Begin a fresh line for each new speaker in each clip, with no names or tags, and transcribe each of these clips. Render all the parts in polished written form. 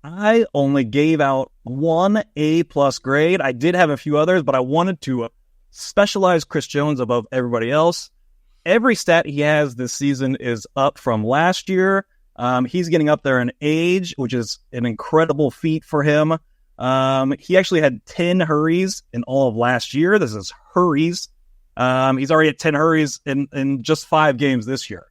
I only gave out one A+ grade. I did have a few others, but I wanted to specialize Chris Jones above everybody else. Every stat he has this season is up from last year. He's getting up there in age, which is an incredible feat for him. He actually had 10 hurries in all of last year. This is hurries. He's already at 10 hurries in just 5 games this year.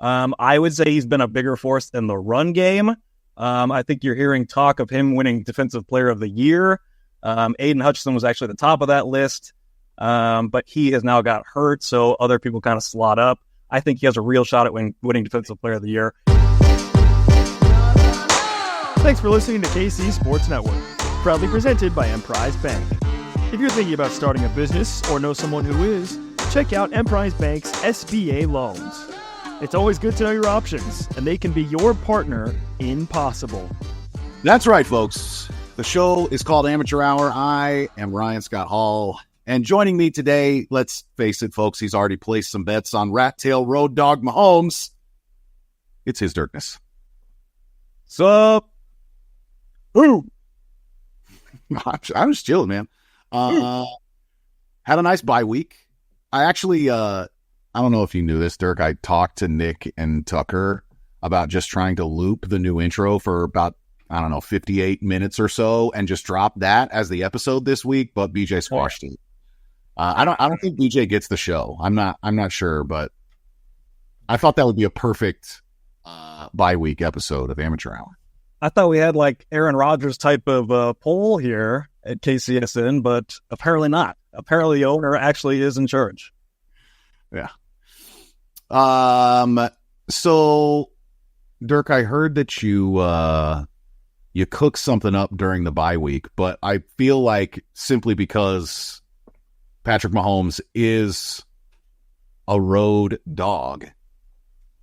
I would say he's been a bigger force in the run game. I think you're hearing talk of him winning Defensive Player of the Year. Aiden Hutchinson was actually at the top of that list, but he has now got hurt, so other people kind of slot up. I think he has a real shot at winning Defensive Player of the Year.
Thanks for listening to KC Sports Network, proudly presented by Emprise Bank. If you're thinking about starting a business or know someone who is, check out Emprise Bank's SBA loans. It's always good to know your options, and they can be your partner in possible.
That's right, folks. The show is called Amateur Hour. I am Ryan Scott Hall, and joining me today, let's face it, folks, he's already placed some bets on Rat Tail Road Dog Mahomes. It's his Dirkness.
Sup?
Ooh. I was chilling, man. Had a nice bye week. I actually, I don't know if you knew this, Dirk. I talked to Nick and Tucker about just trying to loop the new intro for about, 58 minutes or so and just drop that as the episode this week, but BJ squashed it. I don't think BJ gets the show. I'm not sure, but I thought that would be a perfect bye week episode of Amateur Hour.
I thought we had like Aaron Rodgers type of poll here at KCSN, but apparently not. Apparently the owner actually is in charge.
Yeah. So Dirk, I heard that you cooked something up during the bye week, but I feel like simply because Patrick Mahomes is a road dog.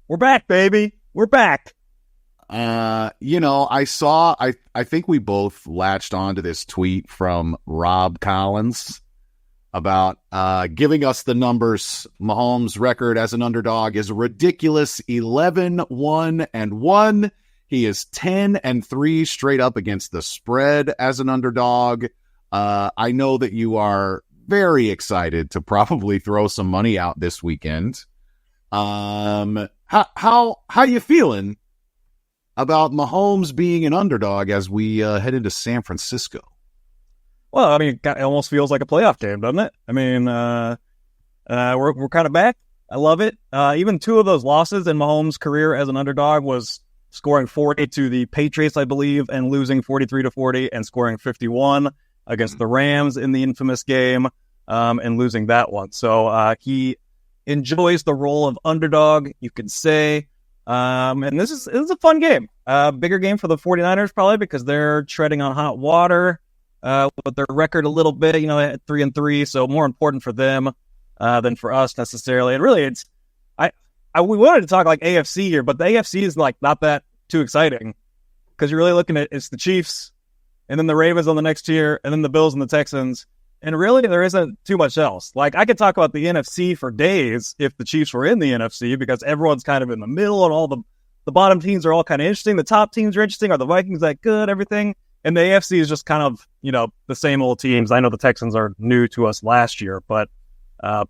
We're back, baby. We're back.
I think we both latched onto this tweet from Rob Collins about giving us the numbers. Mahomes' record as an underdog is a ridiculous 11-1-1. He is 10-3 straight up against the spread as an underdog. I know that you are very excited to probably throw some money out this weekend. How you feeling about Mahomes being an underdog as we head into San Francisco?
Well, I mean, it almost feels like a playoff game, doesn't it? I mean, we're kind of back. I love it. Even 2 of those losses in Mahomes' career as an underdog was scoring 40 to the Patriots, I believe, and losing 43-40, and scoring 51 against the Rams in the infamous game, and losing that one. So he enjoys the role of underdog, you could say. And this is a fun game. Bigger game for the 49ers probably because they're treading on hot water with their record a little bit, at 3-3. So more important for them than for us necessarily. And really, we wanted to talk like AFC here, but the AFC is like not that too exciting because you're really looking at it's the Chiefs and then the Ravens on the next tier and then the Bills and the Texans. And really, there isn't too much else. Like, I could talk about the NFC for days if the Chiefs were in the NFC because everyone's kind of in the middle and all the bottom teams are all kind of interesting. The top teams are interesting. Are the Vikings that good? Everything. And the AFC is just kind of, the same old teams. I know the Texans are new to us last year, but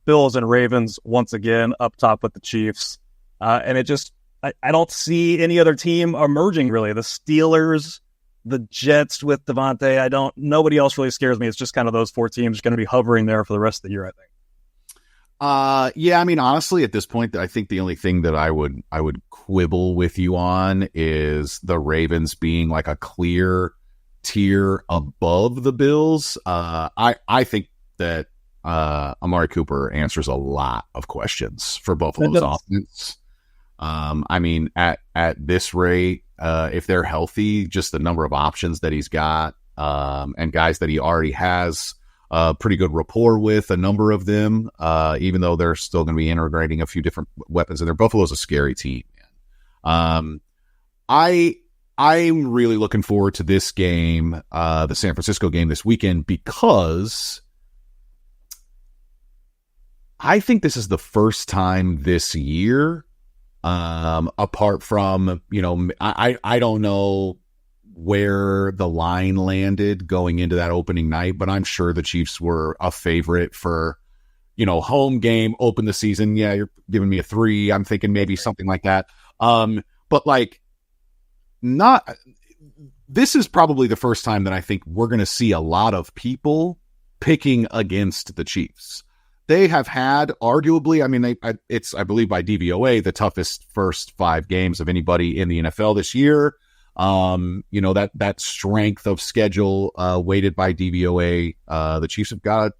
Bills and Ravens once again up top with the Chiefs. And it just, I don't see any other team emerging really. The Steelers, the Jets with Devontae, nobody else really scares me. It's just kind of those 4 teams going to be hovering there for the rest of the year, I think.
Yeah, I mean, honestly, at this point, I think the only thing that I would quibble with you on is the Ravens being like a clear tier above the Bills. I think that Amari Cooper answers a lot of questions for Buffalo's offense. I mean, at this rate, if they're healthy, just the number of options that he's got, and guys that he already has pretty good rapport with, a number of them, even though they're still going to be integrating a few different weapons in there. Buffalo's a scary team. I'm really looking forward to this game, the San Francisco game this weekend, because I think this is the first time this year, apart from, I don't know where the line landed going into that opening night, but I'm sure the Chiefs were a favorite for, home game, open the season. Yeah, you're giving me a 3. I'm thinking maybe something like that. But like, this is probably the first time that I think we're going to see a lot of people picking against the Chiefs. They have had arguably, I believe by DVOA, the toughest first 5 games of anybody in the NFL this year. That strength of schedule weighted by DVOA. The Chiefs have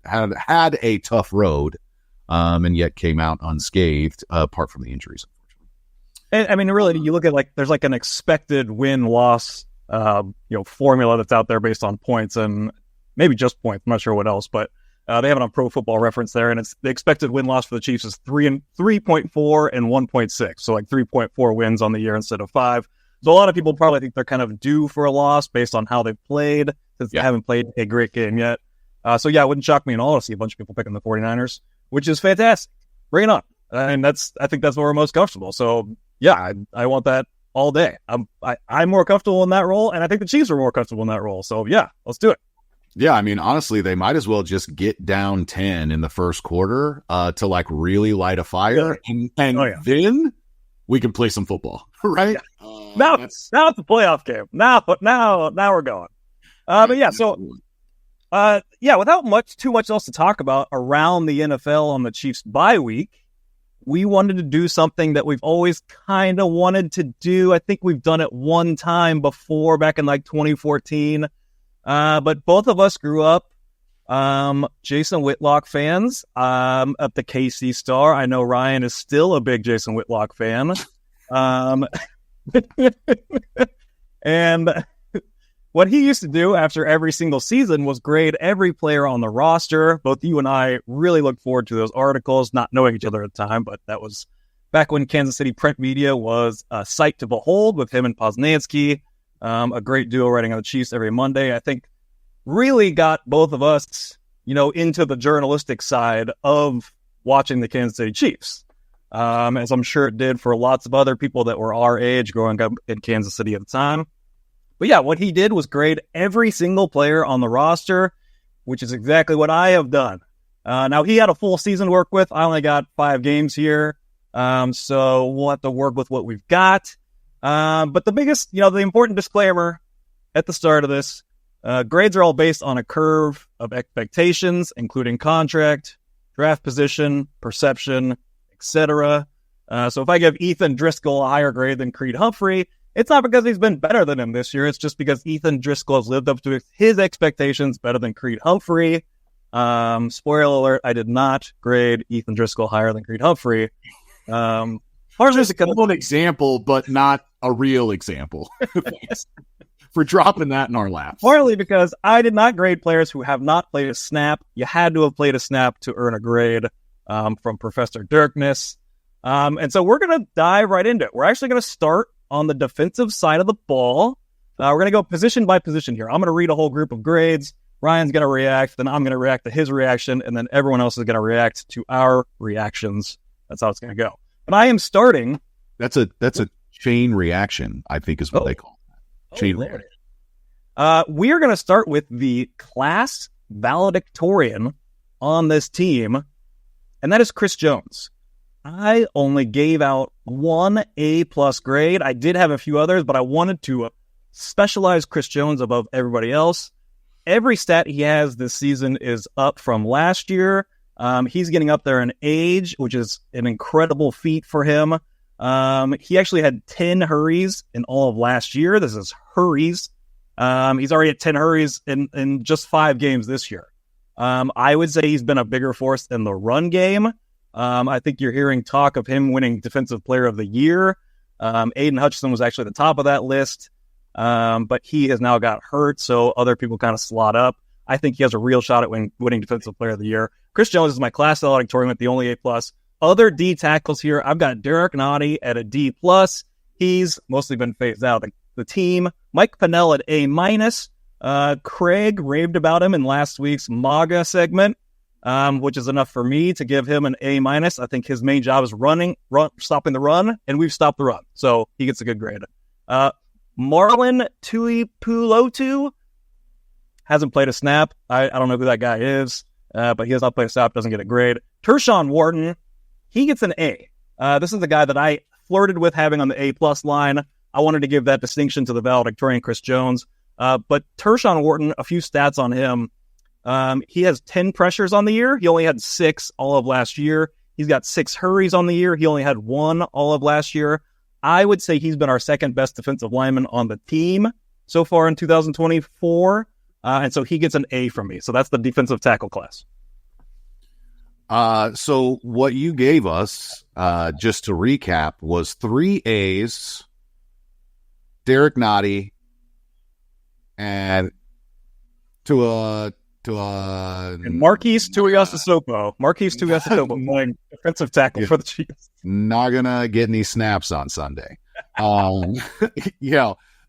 had a tough road, and yet came out unscathed, apart from the injuries.
And really, you look at there's an expected win-loss, formula that's out there based on points and maybe just points. I'm not sure what else, but they have it on Pro Football Reference there, and it's the expected win-loss for the Chiefs is 3.4 and 1.6, so 3.4 wins on the year instead of 5. So a lot of people probably think they're kind of due for a loss based on how they've played, since they haven't played a great game yet. It wouldn't shock me at all to see a bunch of people picking the 49ers, which is fantastic. Bring it on. And I think that's where we're most comfortable. So yeah, I want that all day. I'm more comfortable in that role, and I think the Chiefs are more comfortable in that role. So yeah, let's do it.
Yeah, honestly, they might as well just get down 10 in the first quarter to really light a fire, and then we can play some football, right?
Yeah. Now it's a playoff game. Now we're going. Without too much else to talk about around the NFL on the Chiefs bye week, we wanted to do something that we've always kind of wanted to do. I think we've done it one time before, back in 2014. But both of us grew up Jason Whitlock fans at the KC Star. I know Ryan is still a big Jason Whitlock fan. And what he used to do after every single season was grade every player on the roster. Both you and I really look forward to those articles, not knowing each other at the time, but that was back when Kansas City print media was a sight to behold, with him and Poznansky, a great duo writing on the Chiefs every Monday. I think really got both of us, into the journalistic side of watching the Kansas City Chiefs, as I'm sure it did for lots of other people that were our age growing up in Kansas City at the time. But yeah, what he did was grade every single player on the roster, which is exactly what I have done. Now, he had a full season to work with. I only got 5 games here, so we'll have to work with what we've got. But the biggest, the important disclaimer at the start of this, grades are all based on a curve of expectations, including contract, draft position, perception, etc. So if I give Ethan Driscoll a higher grade than Creed Humphrey, it's not because he's been better than him this year. It's just because Ethan Driscoll has lived up to his expectations better than Creed Humphrey. Spoiler alert, I did not grade Ethan Driscoll higher than Creed Humphrey.
Just an example, but not a real example. For dropping that in our laps.
Partly because I did not grade players who have not played a snap. You had to have played a snap to earn a grade from Professor Dirkness. And so we're going to dive right into it. We're actually going to start on the defensive side of the ball. We're going to go position by position here. I'm going to read a whole group of grades. Ryan's going to react. Then I'm going to react to his reaction. And then everyone else is going to react to our reactions. That's how it's going to go. But I am starting.
That's a chain reaction, I think is what they call it. Chain reaction.
We are going to start with the class valedictorian on this team, and that is Chris Jones. I only gave out 1 A+ grade. I did have a few others, but I wanted to specialize Chris Jones above everybody else. Every stat he has this season is up from last year. He's getting up there in age, which is an incredible feat for him. He actually had 10 hurries in all of last year. This is hurries. He's already at 10 hurries in just 5 games this year. I would say he's been a bigger force in the run game. I think you're hearing talk of him winning Defensive Player of the Year. Aiden Hutchinson was actually at the top of that list, but he has now got hurt, so other people kind of slot up. I think he has a real shot at winning Defensive Player of the Year. Chris Jones is my class valedictorian with the only A+. Other D tackles here, I've got Derek Nottie at a D+. He's mostly been phased out of the team. Mike Pennell at A-. Craig raved about him in last week's MAGA segment, which is enough for me to give him an A-. I think his main job is stopping the run, and we've stopped the run, so he gets a good grade. Marlon Tuipulotu hasn't played a snap. I don't know who that guy is, but he has not played a snap, doesn't get a grade. Tershawn Wharton, he gets an A. This is the guy that I flirted with having on the A-plus line. I wanted to give that distinction to the valedictorian Chris Jones. But Tershawn Wharton, a few stats on him. He has 10 pressures on the year. He only had 6 all of last year. He's got 6 hurries on the year. He only had 1 all of last year. I would say he's been our second best defensive lineman on the team so far in 2024. And so he gets an A from me. So that's the defensive tackle class.
So what you gave us, just to recap, was 3 A's, Derek Nottie, and
and Marquise Tuiasosopo playing defensive tackle for the Chiefs.
Not gonna get any snaps on Sunday. No,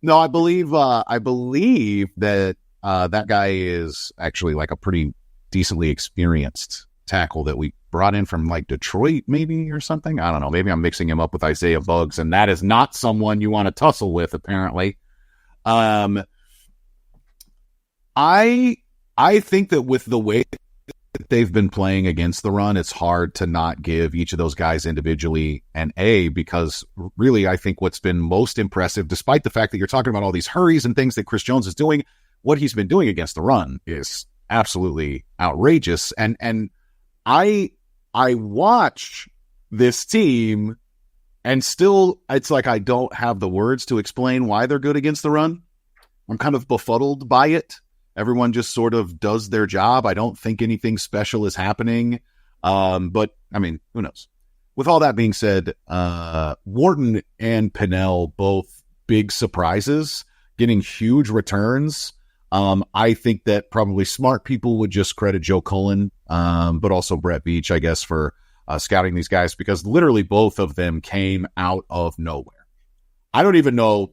I believe that that guy is actually like a pretty decently experienced tackle that we brought in from like Detroit, maybe, or something. I don't know. Maybe I'm mixing him up with Isaiah Buggs, and that is not someone you want to tussle with, apparently. I think that with the way that they've been playing against the run, it's hard to not give each of those guys individually an A, because really I think what's been most impressive, despite the fact that you're talking about all these hurries and things that Chris Jones is doing, what he's been doing against the run is absolutely outrageous. And I watch this team and still it's like I don't have the words to explain why they're good against the run. I'm kind of befuddled by it. Everyone just sort of does their job. I don't think anything special is happening. But, I mean, who knows? With all that being said, Wharton and Pinnell, both big surprises, getting huge returns. I think that probably smart people would just credit Joe Cullen, but also Brett Beach, I guess, for scouting these guys, because literally both of them came out of nowhere. I know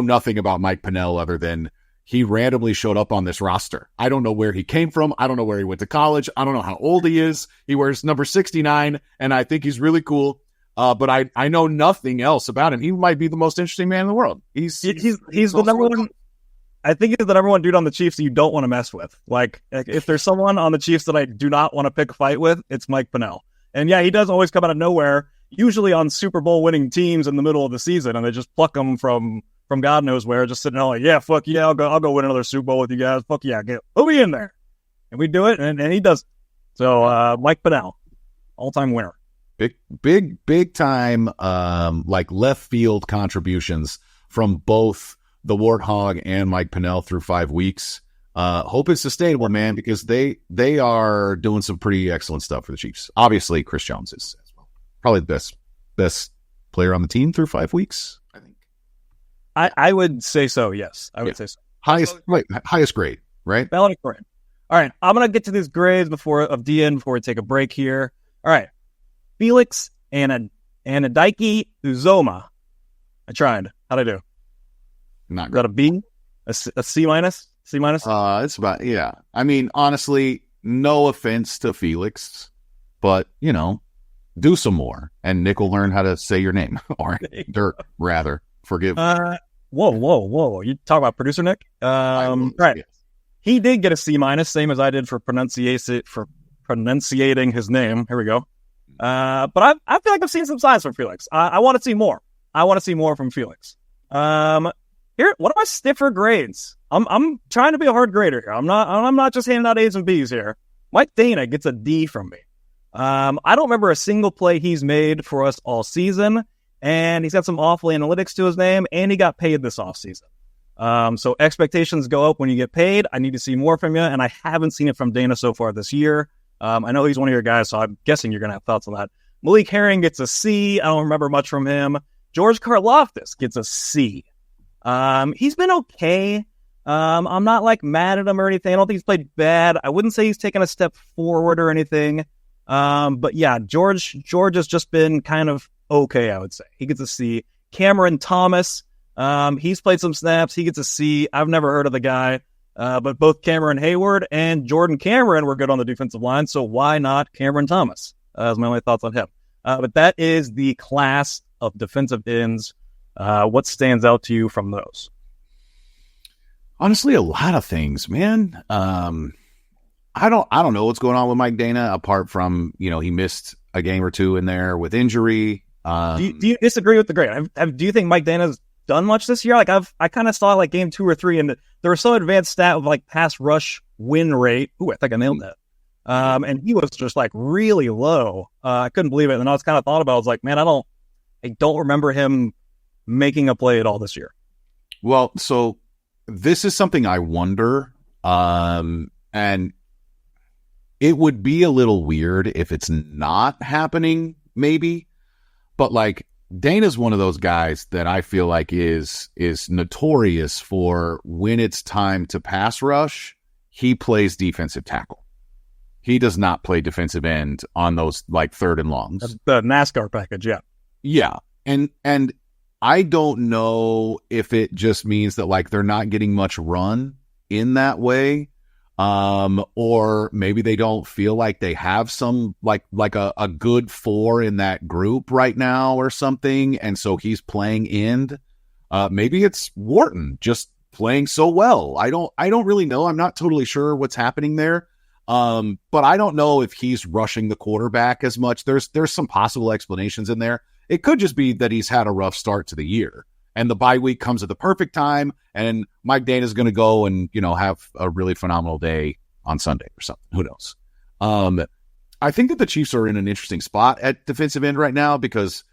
nothing about Mike Pinnell other than he randomly showed up on this roster. I don't know where he came from. I don't know where he went to college. I don't know how old he is. He wears number 69, and I think he's really cool. But I know nothing else about him. He might be the most interesting man in the world. He's
the number one. I think he's the number one dude on the Chiefs that you don't want to mess with. Like, if there's someone on the Chiefs that I do not want to pick a fight with, it's Mike Pinnell. And yeah, he does always come out of nowhere, usually on Super Bowl winning teams in the middle of the season, and they just pluck him from God knows where, just sitting there like, yeah, fuck yeah, I'll go win another Super Bowl with you guys. Fuck yeah, put me in there. And we do it, and he does. So Mike Pinnell, all-time winner. Big
time, like left field contributions from both the Warthog and Mike Pinnell through 5 weeks. Hope it's sustainable, man, because they are doing some pretty excellent stuff for the Chiefs. Obviously, Chris Jones is as well. Probably the best player on the team through 5 weeks, I think.
I would say so, yes. I would say so.
Highest grade, right?
Valedictorian. All right, I'm going to get to these grades before we take a break here. All right. Felix Anadike Uzoma. I tried. How'd I do?
Not
great. Got a B? A C minus? C minus?
It's about, yeah. I mean, honestly, no offense to Felix, but, do some more. And Nick will learn how to say your name. Or Dirk, rather. Forgive me.
Whoa. You talk about producer Nick? Right. Yes. He did get a C minus, same as I did for pronunciating his name. Here we go. But I feel like I've seen some signs from Felix. I want to see more. I want to see more from Felix. Here, what are my stiffer grades? I'm trying to be a hard grader here. I'm not just handing out A's and B's here. Mike Dana gets a D from me. I don't remember a single play he's made for us all season, and he's got some awful analytics to his name, and he got paid this offseason. So expectations go up when you get paid. I need to see more from you, and I haven't seen it from Dana so far this year. I know he's one of your guys, so I'm guessing you're going to have thoughts on that. Malik Herring gets a C. I don't remember much from him. George Karlaftis gets a C. He's been okay. I'm not like mad at him or anything. I don't think he's played bad. I wouldn't say he's taken a step forward or anything. But yeah, George has just been kind of okay, I would say. He gets a C. Cameron Thomas, he's played some snaps. He gets a C. I've never heard of the guy. But both Cameron Hayward and Jordan Cameron were good on the defensive line, so why not Cameron Thomas? That's my only thoughts on him. But that is the class of defensive ends. What stands out to you from those?
Honestly, a lot of things, man. I don't know what's going on with Mike Dana apart from, he missed a game or two in there with injury.
Do you disagree with the grade? Do you think Mike Dana's done much this year? Like I kind of saw like game 2 or 3, and there was some advanced stat of like pass rush win rate. Ooh, I think I nailed that. And he was just like really low. I couldn't believe it. And I was kind of thought about it. I was like, man, I don't remember him making a play at all this year.
Well, so this is something I wonder, and it would be a little weird if it's not happening, maybe. But like Dana's one of those guys that I feel like is notorious for when it's time to pass rush, he plays defensive tackle. He does not play defensive end on those like third and longs.
The NASCAR package, yeah.
Yeah. And I don't know if it just means that like they're not getting much run in that way. Or maybe they don't feel like they have some like a good 4 in that group right now or something. And so he's playing end. Maybe it's Wharton just playing so well. I don't really know. I'm not totally sure what's happening there. But I don't know if he's rushing the quarterback as much. There's some possible explanations in there. It could just be that he's had a rough start to the year and the bye week comes at the perfect time. And Mike Dana's going to go and, have a really phenomenal day on Sunday or something. Who knows? I think that the Chiefs are in an interesting spot at defensive end right now because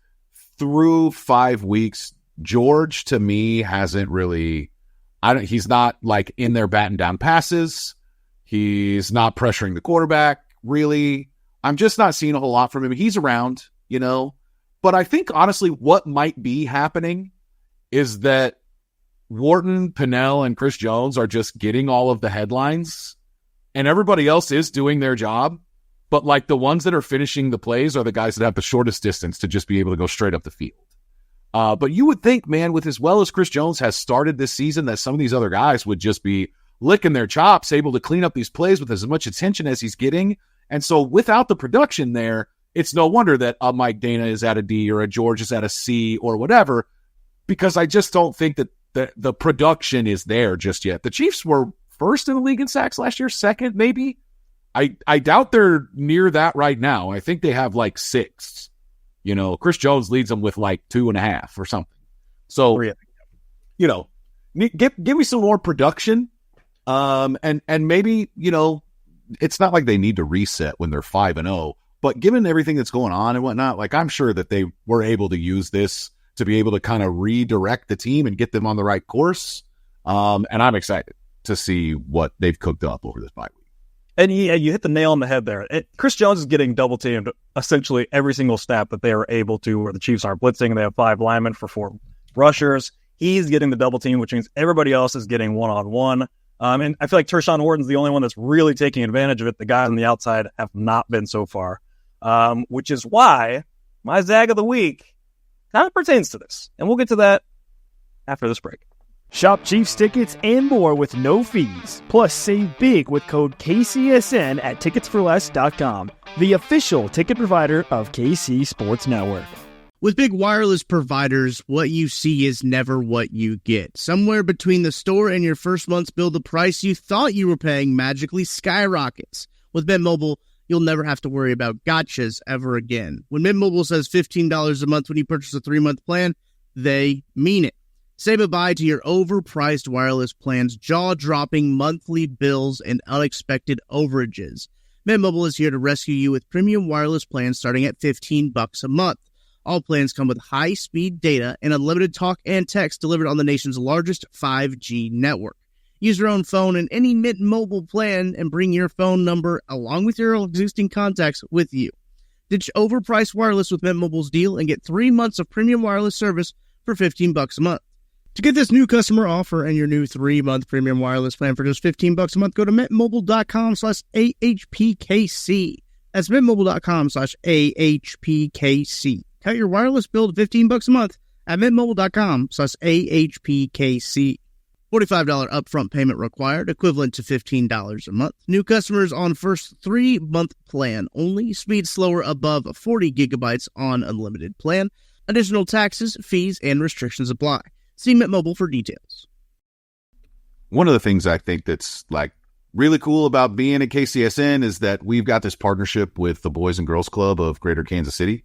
through 5 weeks, George to me hasn't really, he's not like in there batting down passes. He's not pressuring the quarterback, really. I'm just not seeing a whole lot from him. He's around, But I think, honestly, what might be happening is that Wharton, Pennell, and Chris Jones are just getting all of the headlines, and everybody else is doing their job. But, like, the ones that are finishing the plays are the guys that have the shortest distance to just be able to go straight up the field. But you would think, man, with as well as Chris Jones has started this season, that some of these other guys would just be licking their chops, able to clean up these plays with as much attention as he's getting. And so without the production there, it's no wonder that a Mike Dana is at a D or a George is at a C or whatever, because I just don't think that the production is there just yet. The Chiefs were first in the league in sacks last year, second maybe. I doubt they're near that right now. I think they have like 6. Chris Jones leads them with like 2.5 or something. So, give me some more production. And maybe, it's not like they need to reset when they're 5-0, but given everything that's going on and whatnot, like I'm sure that they were able to use this to be able to kind of redirect the team and get them on the right course. And I'm excited to see what they've cooked up over this bye week.
And you hit the nail on the head there. Chris Jones is getting double teamed essentially every single snap that they are able to, where the Chiefs aren't blitzing. They have 5 linemen for 4 rushers. He's getting the double team, which means everybody else is getting one-on-one. And I feel like Tershawn Wharton's the only one that's really taking advantage of it. The guys on the outside have not been so far, which is why my Zag of the Week kind of pertains to this. And we'll get to that after this break.
Shop Chiefs tickets and more with no fees. Plus, save big with code KCSN at ticketsforless.com, the official ticket provider of KC Sports Network.
With big wireless providers, what you see is never what you get. Somewhere between the store and your first month's bill, the price you thought you were paying magically skyrockets. With Mint Mobile, you'll never have to worry about gotchas ever again. When Mint Mobile says $15 a month when you purchase a 3-month plan, they mean it. Say bye-bye to your overpriced wireless plans, jaw-dropping monthly bills, and unexpected overages. Mint Mobile is here to rescue you with premium wireless plans starting at $15 a month. All plans come with high-speed data and unlimited talk and text delivered on the nation's largest 5G network. Use your own phone in any Mint Mobile plan and bring your phone number along with your existing contacts with you. Ditch overpriced wireless with Mint Mobile's deal and get 3 months of premium wireless service for $15 a month. To get this new customer offer and your new 3-month premium wireless plan for just $15 a month, go to mintmobile.com/AHPKC. That's mintmobile.com/AHPKC. Cut your wireless bill to $15 a month at mintmobile.com/AHPKC. $45 upfront payment required, equivalent to $15 a month. New customers on first 3-month plan only. Speed slower above 40 gigabytes on unlimited plan. Additional taxes, fees, and restrictions apply. See Mint Mobile for details.
one of the things I think that's like really cool about being at KCSN is that we've got this partnership with the Boys and Girls Club of Greater Kansas City.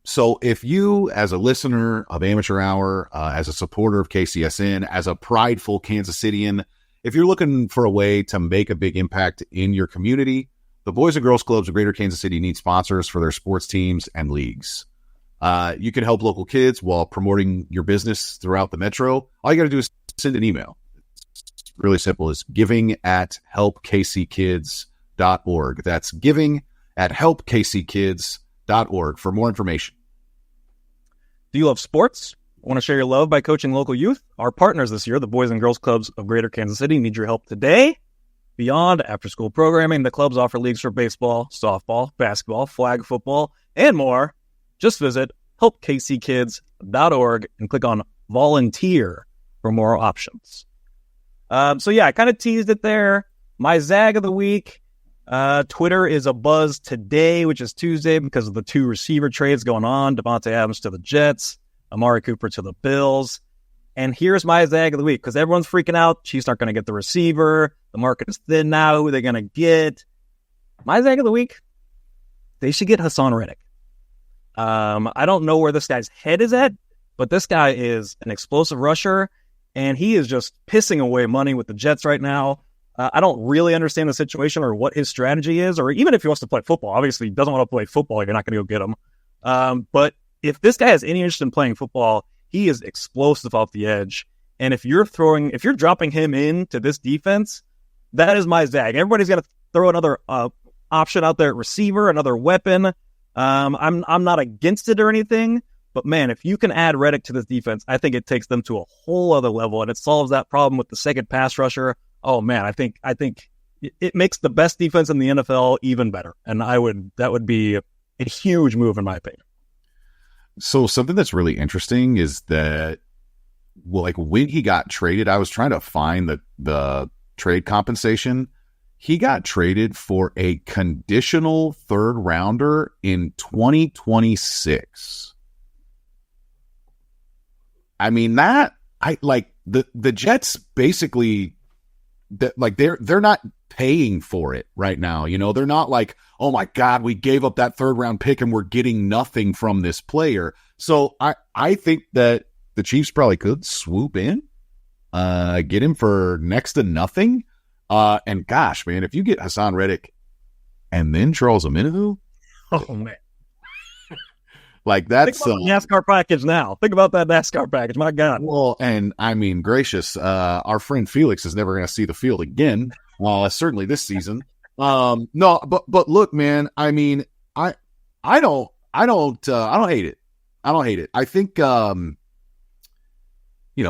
So if you, as a listener of Amateur Hour, as a supporter of KCSN, as a prideful Kansas Citian, if you're looking for a way to make a big impact in your community, the Boys and Girls Clubs of Greater Kansas City need sponsors for their sports teams and leagues. You can help local kids while promoting your business throughout the metro. All you got to do is send an email. It's really simple. It's giving@helpkckids.org. That's giving@helpkckids.org for more information.
Do you love sports? Want to share your love by coaching local youth? Our partners this year, the Boys and Girls Clubs of Greater Kansas City, need your help today. Beyond after-school programming, the clubs offer leagues for baseball, softball, basketball, flag football, and more. Just visit helpkckids.org and click on volunteer for more options. I kind of teased it there. My Zag of the week, Twitter is abuzz today, which is Tuesday, because of the 2 receiver trades going on. Devontae Adams to the Jets, Amari Cooper to the Bills. And here's my Zag of the week, because everyone's freaking out. Chiefs aren't going to get the receiver. The market is thin now. Who are they going to get? My Zag of the week, they should get Hassan Reddick. I don't know where this guy's head is at, but this guy is an explosive rusher, and he is just pissing away money with the Jets right now. I don't really understand the situation or what his strategy is, or even if he wants to play football. Obviously, he doesn't want to play football. You're not going to go get him. But if this guy has any interest in playing football, he is explosive off the edge. And if you're dropping him into this defense, that is my Zag. Everybody's got to throw another option out there at receiver, another weapon. I'm not against it or anything, but man, if you can add Reddick to this defense, I think it takes them to a whole other level, and it solves that problem with the second pass rusher. Oh man, I think it makes the best defense in the NFL even better, and that would be a huge move in my opinion.
So something that's really interesting is that, well, like when he got traded, I was trying to find the trade compensation. He got traded for a conditional 3rd rounder in 2026. I mean, the Jets basically, they're not paying for it right now. You know, they're not like, oh my God, we gave up that 3rd round pick and we're getting nothing from this player. So I think that the Chiefs probably could swoop in, get him for next to nothing. And gosh, man, if you get Hassan Reddick and then Charles Omenihu,
oh man,
like that's
think about the NASCAR package now. Think about that NASCAR package. My God.
Well, and I mean, gracious, our friend Felix is never going to see the field again. Certainly this season. No, but look, man, I mean, I don't hate it. I don't hate it. I think, we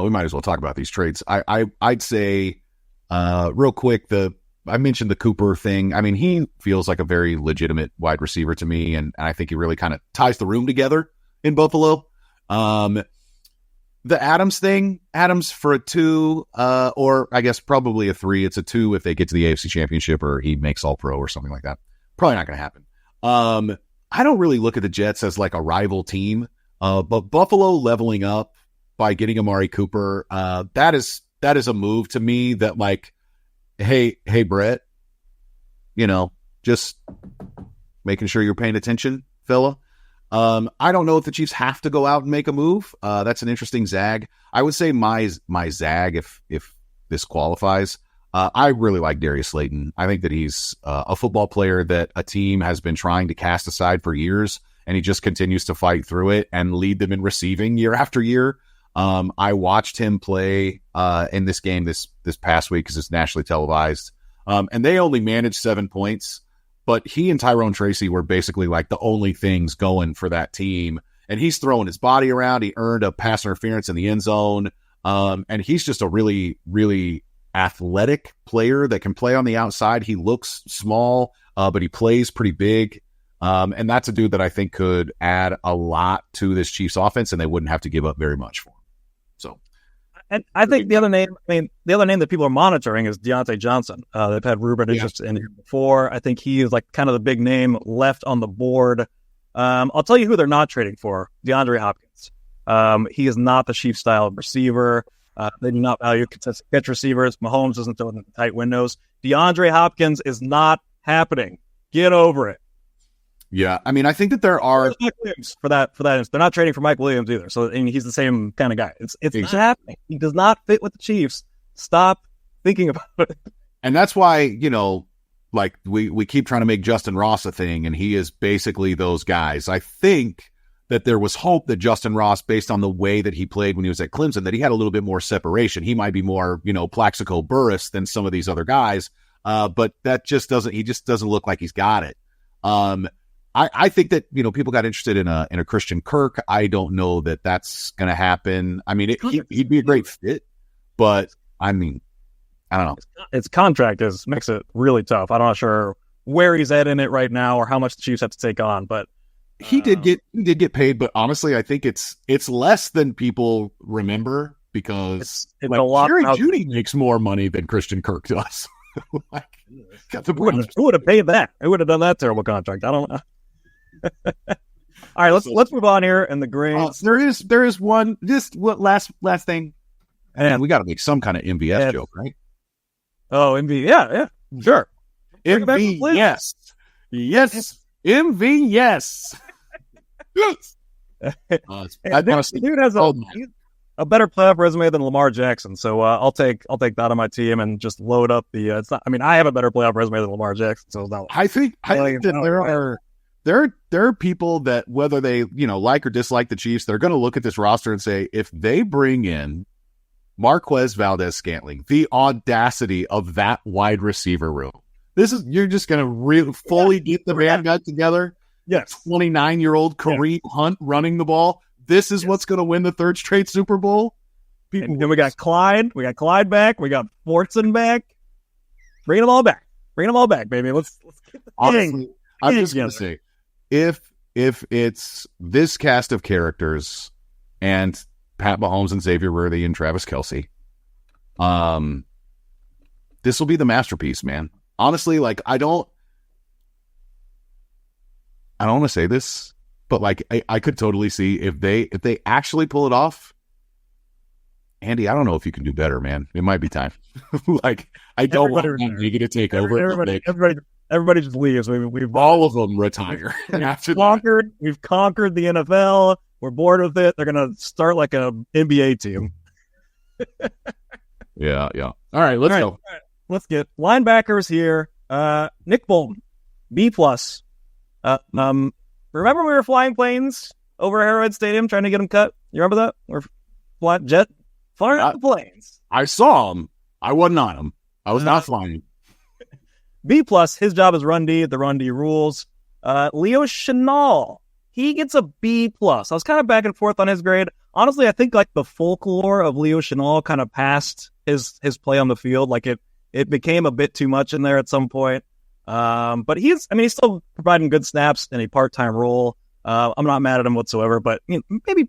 might as well talk about these trades. I'd say, real quick, I mentioned the Cooper thing. I mean, he feels like a very legitimate wide receiver to me, and I think he really kind of ties the room together in Buffalo. The Adams thing, Adams for a 2, or I guess probably a 3. It's a 2 if they get to the AFC Championship or he makes All-Pro or something like that. Probably not going to happen. I don't really look at the Jets as like a rival team, but Buffalo leveling up by getting Amari Cooper, that is a move to me that, like, hey, Brett, just making sure you're paying attention, fella. I don't know if the Chiefs have to go out and make a move. That's an interesting zag. I would say my zag, if this qualifies, I really like Darius Slayton. I think that he's a football player that a team has been trying to cast aside for years, and he just continues to fight through it and lead them in receiving year after year. I watched him play in this game this past week because it's nationally televised, and they only managed 7 points, but he and Tyrone Tracy were basically like the only things going for that team, and he's throwing his body around. He earned a pass interference in the end zone, and he's just a really, really athletic player that can play on the outside. He looks small, but he plays pretty big. And that's a dude that I think could add a lot to this Chiefs offense, and they wouldn't have to give up very much for him. So,
and I think the other name that people are monitoring is Deontay Johnson. They've had Ruben just in here before. I think he is like kind of the big name left on the board. I'll tell you who they're not trading for: DeAndre Hopkins. He is not the Chiefs style receiver. They do not value contested catch receivers. Mahomes doesn't throw in tight windows. DeAndre Hopkins is not happening. Get over it.
Yeah, I mean, I think that there are
for that. They're not trading for Mike Williams either. So he's the same kind of guy. It's
exactly.
not happening. He does not fit with the Chiefs. Stop thinking about it.
And that's why, like we keep trying to make Justin Ross a thing, and he is basically those guys. I think that there was hope that Justin Ross, based on the way that he played when he was at Clemson, that he had a little bit more separation. He might be more, Plaxico Burress than some of these other guys. But that he just doesn't look like he's got it. I think that, people got interested in a Christian Kirk. I don't know that that's going to happen. I mean, he'd be a great fit, but I mean, I don't know.
Its contract makes it really tough. I'm not sure where he's at in it right now or how much the Chiefs have to take on, but
he did get paid. But honestly, I think it's less than people remember because
it's a lot.
Jerry Jeudy makes more money than Christian Kirk does.
Who would have paid that? Who would have done that terrible contract? I don't know. All right, let's move on here in the grades.
There is one. Just what last thing, and we got to make some kind of MVS joke, right?
Oh, MV, yeah, sure.
MV, yes, MV, yes.
Dude has a better playoff resume than Lamar Jackson, so I'll take that on my team and just load up the. It's not. I mean, I have a better playoff resume than Lamar Jackson, so it's not.
I think that there are people that, whether they like or dislike the Chiefs, they're going to look at this roster and say, if they bring in Marquez Valdez-Scantling, the audacity of that wide receiver room. You're just going to really fully get the band got together.
Yes.
29-year-old Kareem Hunt running the ball. This is what's going to win the third straight Super Bowl.
And then we got Clyde. We got Clyde back. We got Fortson back. Bring them all back. Bring them all back, baby. Let's get the
honestly, I'm just going to say, if it's this cast of characters and Pat Mahomes and Xavier Worthy and Travis Kelce, this will be the masterpiece, man. Honestly, like I don't want to say this, but like I could totally see if they actually pull it off. Andy, I don't know if you can do better, man. It might be time. Like I don't want Andy to take over.
Everybody just leaves. We've
all of them retire.
We've conquered the NFL. We're bored with it. They're gonna start like a NBA team.
Yeah. All right, let's go.
All right. Let's get linebackers here. Nick Bolton, B+. Remember we were flying planes over Arrowhead Stadium trying to get him cut? You remember that? We're flying the planes.
I saw him. I wasn't on him. I was not flying.
B+, his job is run D. The run D rules. Leo Chenal, he gets a B+. I was kind of back and forth on his grade. Honestly, I think like the folklore of Leo Chenal kind of passed his play on the field. Like it became a bit too much in there at some point. But he's still providing good snaps in a part-time role. I'm not mad at him whatsoever, but maybe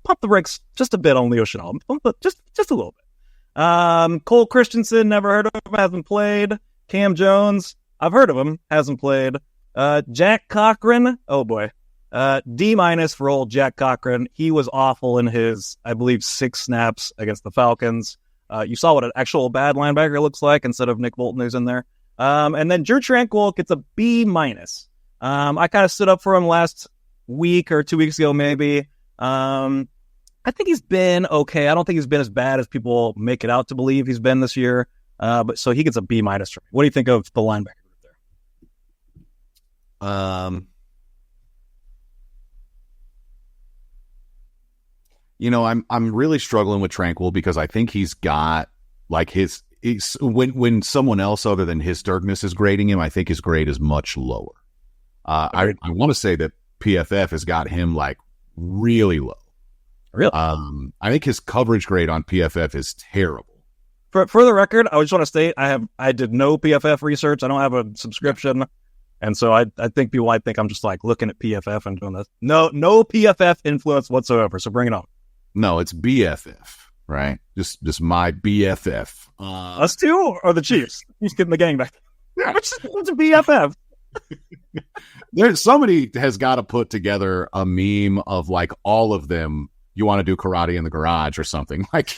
pump the brakes just a bit on Leo Chenal. Just a little bit. Cole Christensen, never heard of him, hasn't played. Cam Jones, I've heard of him, hasn't played. Jack Cochrane, oh boy. D- for old Jack Cochrane. He was awful in his, I believe, 6 snaps against the Falcons. You saw what an actual bad linebacker looks like instead of Nick Bolton who's in there. And then Drew Tranquil gets a B-. I kind of stood up for him last week or 2 weeks ago, maybe. I think he's been okay. I don't think he's been as bad as people make it out to believe he's been this year. But so he gets a B- from me. What do you think of the linebacker there?
I'm really struggling with Tranquil because I think he's got like when someone else other than his Dirkness is grading him, I think his grade is much lower. I want to say that PFF has got him like really low.
Really?
I think his coverage grade on PFF is terrible.
For the record, I just want to state I did no PFF research. I don't have a subscription. And so I think people might think I'm just like looking at PFF and doing this. No PFF influence whatsoever. So bring it on.
No, it's BFF, right? Just my BFF.
Us two or the Chiefs? He's getting the gang back. Yeah. What's a BFF?
Somebody has got to put together a meme of like all of them. You want to do karate in the garage or something like,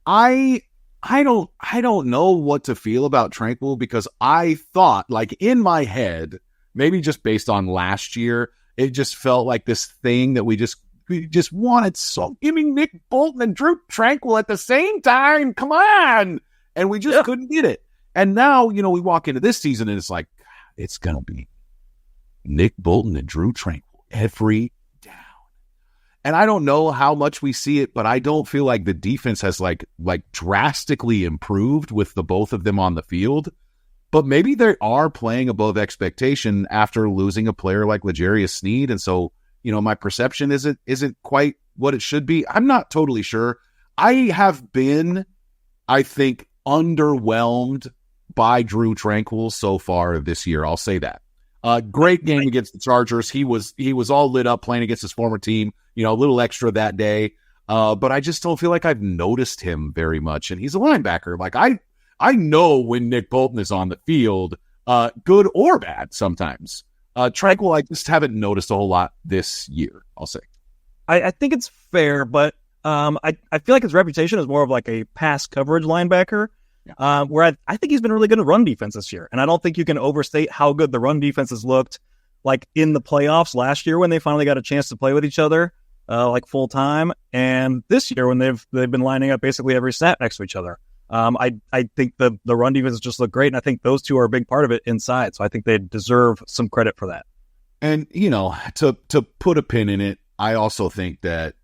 I don't know what to feel about Tranquil, because I thought, like, in my head, maybe just based on last year, it just felt like this thing that we just wanted. So give me Nick Bolton and Drew Tranquil at the same time. Come on. And we just couldn't get it. And now, we walk into this season and it's like, it's going to be Nick Bolton and Drew Tranquil every down. And I don't know how much we see it, but I don't feel like the defense has like drastically improved with the both of them on the field. But maybe they are playing above expectation after losing a player like L'Jarius Sneed. And so, my perception isn't quite what it should be. I'm not totally sure. I have been, I think, underwhelmed by Drew Tranquil so far this year. I'll say that. Great game against the Chargers. He was all lit up playing against his former team, a little extra that day. But I just don't feel like I've noticed him very much. And he's a linebacker. Like, I know when Nick Bolton is on the field, good or bad sometimes. Tranquil, I just haven't noticed a whole lot this year, I'll say.
I think it's fair, but I feel like his reputation is more of like a pass coverage linebacker, where I think he's been really good at run defense this year. And I don't think you can overstate how good the run defenses looked like in the playoffs last year when they finally got a chance to play with each other like full time. And this year when they've been lining up basically every snap next to each other. I think the run defense just look great, and I think those two are a big part of it inside. So I think they deserve some credit for that.
And, to put a pin in it, I also think that,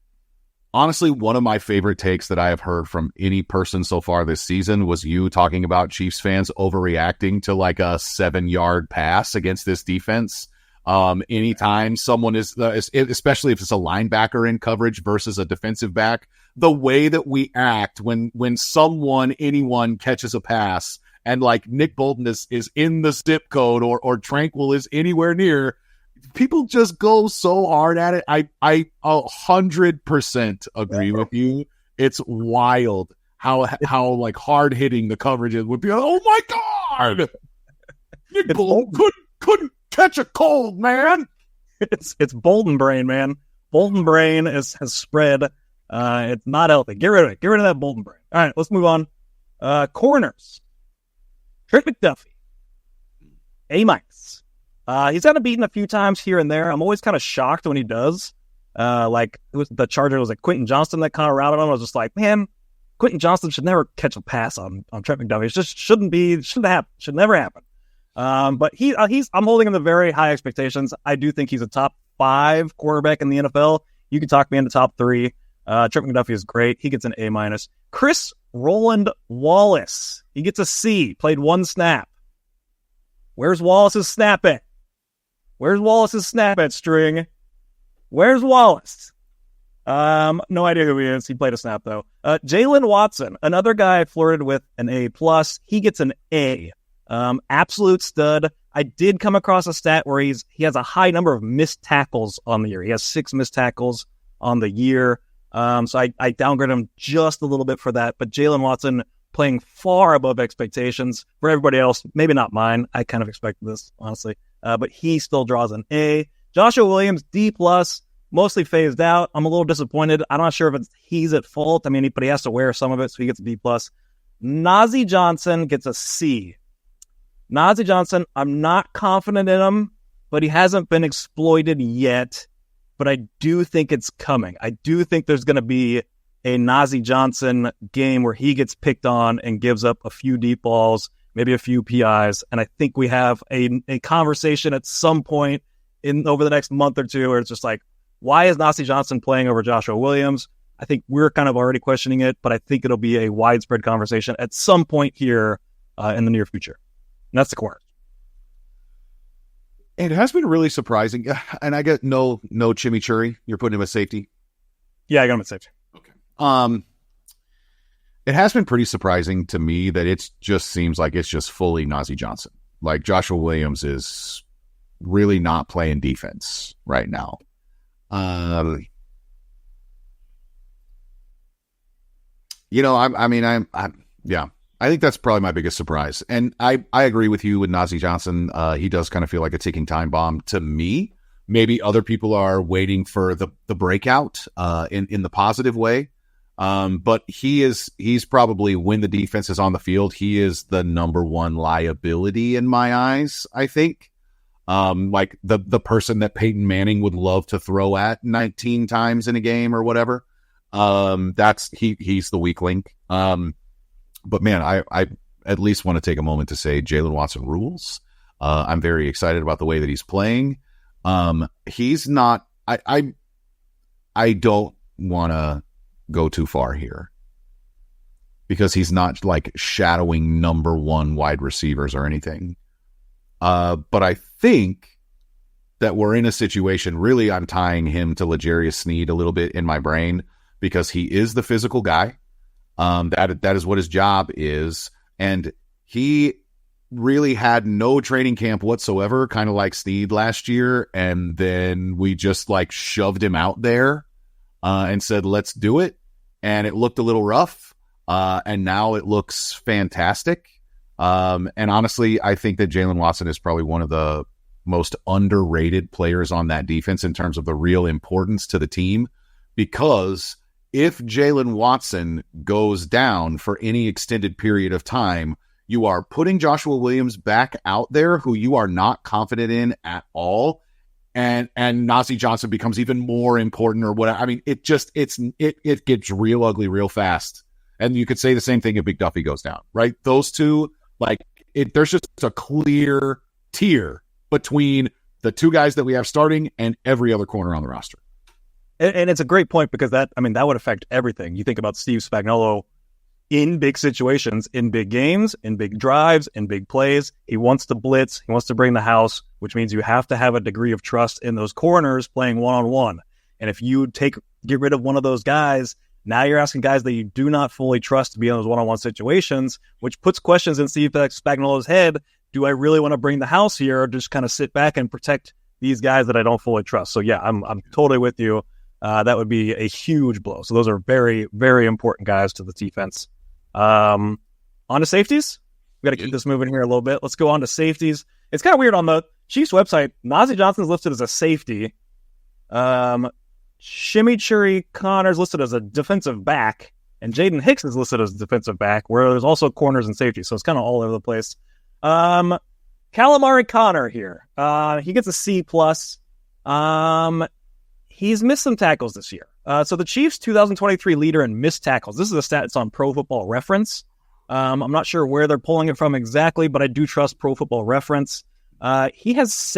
honestly, one of my favorite takes that I have heard from any person so far this season was you talking about Chiefs fans overreacting to like a 7-yard pass against this defense. Anytime someone is, especially if it's a linebacker in coverage versus a defensive back, the way that we act when anyone catches a pass and like Nick Bolton is in the zip code or Tranquil is anywhere near, people just go so hard at it. I 100% agree with you. It's wild how like hard hitting the coverage is would be. Oh my God, Nick Bolton couldn't catch a cold, man.
It's Bolton brain, man. Bolton brain has spread. It's not healthy. Get rid of it. Get rid of that Bolton brain. All right, let's move on. Corners. Trent McDuffie. A-. He's gotten beaten a few times here and there. I'm always kind of shocked when he does. Like it was the Charger was like Quentin Johnston that kind of routed him. I was just like, man, Quentin Johnston should never catch a pass on Trent McDuffie. It just shouldn't happen. Should never happen. But I'm holding him to very high expectations. I do think he's a top 5 quarterback in the NFL. You can talk me into top 3. Trent McDuffie is great. He gets an A-. Chris Roland Wallace. He gets a C. Played 1 snap. Where's Wallace's snap at? Where's Wallace's snap at, String? Where's Wallace? No idea who he is. He played a snap, though. Jalen Watson, another guy I flirted with an A+. He gets an A. Absolute stud. I did come across a stat where he has a high number of missed tackles on the year. He has 6 missed tackles on the year. So I downgrade him just a little bit for that. But Jalen Watson playing far above expectations for everybody else. Maybe not mine. I kind of expected this, honestly. But he still draws an A. Joshua Williams, D+, mostly phased out. I'm a little disappointed. I'm not sure if he's at fault. I mean, but he has to wear some of it, so he gets a B+. Nazeeh Johnson gets a C. Nazeeh Johnson, I'm not confident in him, but he hasn't been exploited yet. But I do think it's coming. I do think there's going to be a Nazeeh Johnson game where he gets picked on and gives up a few deep balls, maybe a few PIs. And I think we have a conversation at some point over the next month or two where it's just like, why is Nazeeh Johnson playing over Joshua Williams? I think we're kind of already questioning it, but I think it'll be a widespread conversation at some point here in the near future. And that's the corner.
And it has been really surprising. And I get no chimichurri. You're putting him at safety?
Yeah, I got him at safety.
Okay. It has been pretty surprising to me that it just seems like it's just fully Nazeeh Johnson. Like Joshua Williams is really not playing defense right now. I think that's probably my biggest surprise. And I agree with you with Nazeeh Johnson. He does kind of feel like a ticking time bomb to me. Maybe other people are waiting for the breakout in the positive way. But he's probably, when the defense is on the field, he is the number one liability in my eyes, I think. Like the person that Peyton Manning would love to throw at 19 times in a game or whatever. He's the weak link. But man, I at least want to take a moment to say Jalen Watson rules. I'm very excited about the way that he's playing. He's not, I don't want to go too far here because he's not like shadowing number one wide receivers or anything. But I think that we're in a situation, really, I'm tying him to L'Jarius Sneed a little bit in my brain because he is the physical guy. That is what his job is. And he really had no training camp whatsoever, kind of like Sneed last year. And then we just like shoved him out there and said, let's do it. And it looked a little rough. And now it looks fantastic. And honestly, I think that Jalen Watson is probably one of the most underrated players on that defense in terms of the real importance to the team, because if Jalen Watson goes down for any extended period of time, you are putting Joshua Williams back out there, who you are not confident in at all. And Najee Johnson becomes even more important or whatever. I mean, it gets real ugly real fast. And you could say the same thing if Big Duffy goes down, right? Those two, there's just a clear tier between the two guys that we have starting and every other corner on the roster.
And it's a great point because that would affect everything. You think about Steve Spagnuolo in big situations, in big games, in big drives, in big plays. He wants to blitz. He wants to bring the house, which means you have to have a degree of trust in those corners playing one-on-one. And if you get rid of one of those guys, now you're asking guys that you do not fully trust to be in those one-on-one situations, which puts questions in Steve Spagnuolo's head. Do I really want to bring the house here or just kind of sit back and protect these guys that I don't fully trust? So yeah, I'm totally with you. That would be a huge blow. So those are very, very important guys to the defense. On to safeties. We got to keep this moving here a little bit. Let's go on to safeties. It's kind of weird on the Chiefs website. Najee Johnson's listed as a safety. Chimichurri Connor's listed as a defensive back, and Jaden Hicks is listed as a defensive back, where there's also corners and safeties. So it's kind of all over the place. Calamari Connor here. He gets a C+. He's missed some tackles this year. So the Chiefs' 2023 leader in missed tackles. This is a stat that's on Pro Football Reference. I'm not sure where they're pulling it from exactly, but I do trust Pro Football Reference. He has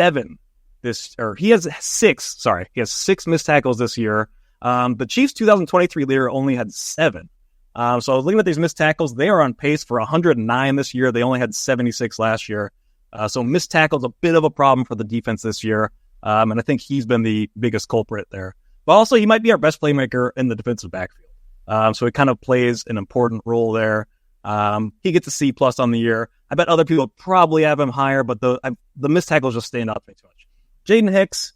he has six missed tackles this year. The Chiefs' 2023 leader only had 7. So I was looking at these missed tackles. They are on pace for 109 this year. They only had 76 last year. So missed tackles a bit of a problem for the defense this year. And I think he's been the biggest culprit there. But also, he might be our best playmaker in the defensive backfield. So he kind of plays an important role there. He gets a C+ on the year. I bet other people probably have him higher, but the missed tackles just stand out to me too much. Jaden Hicks,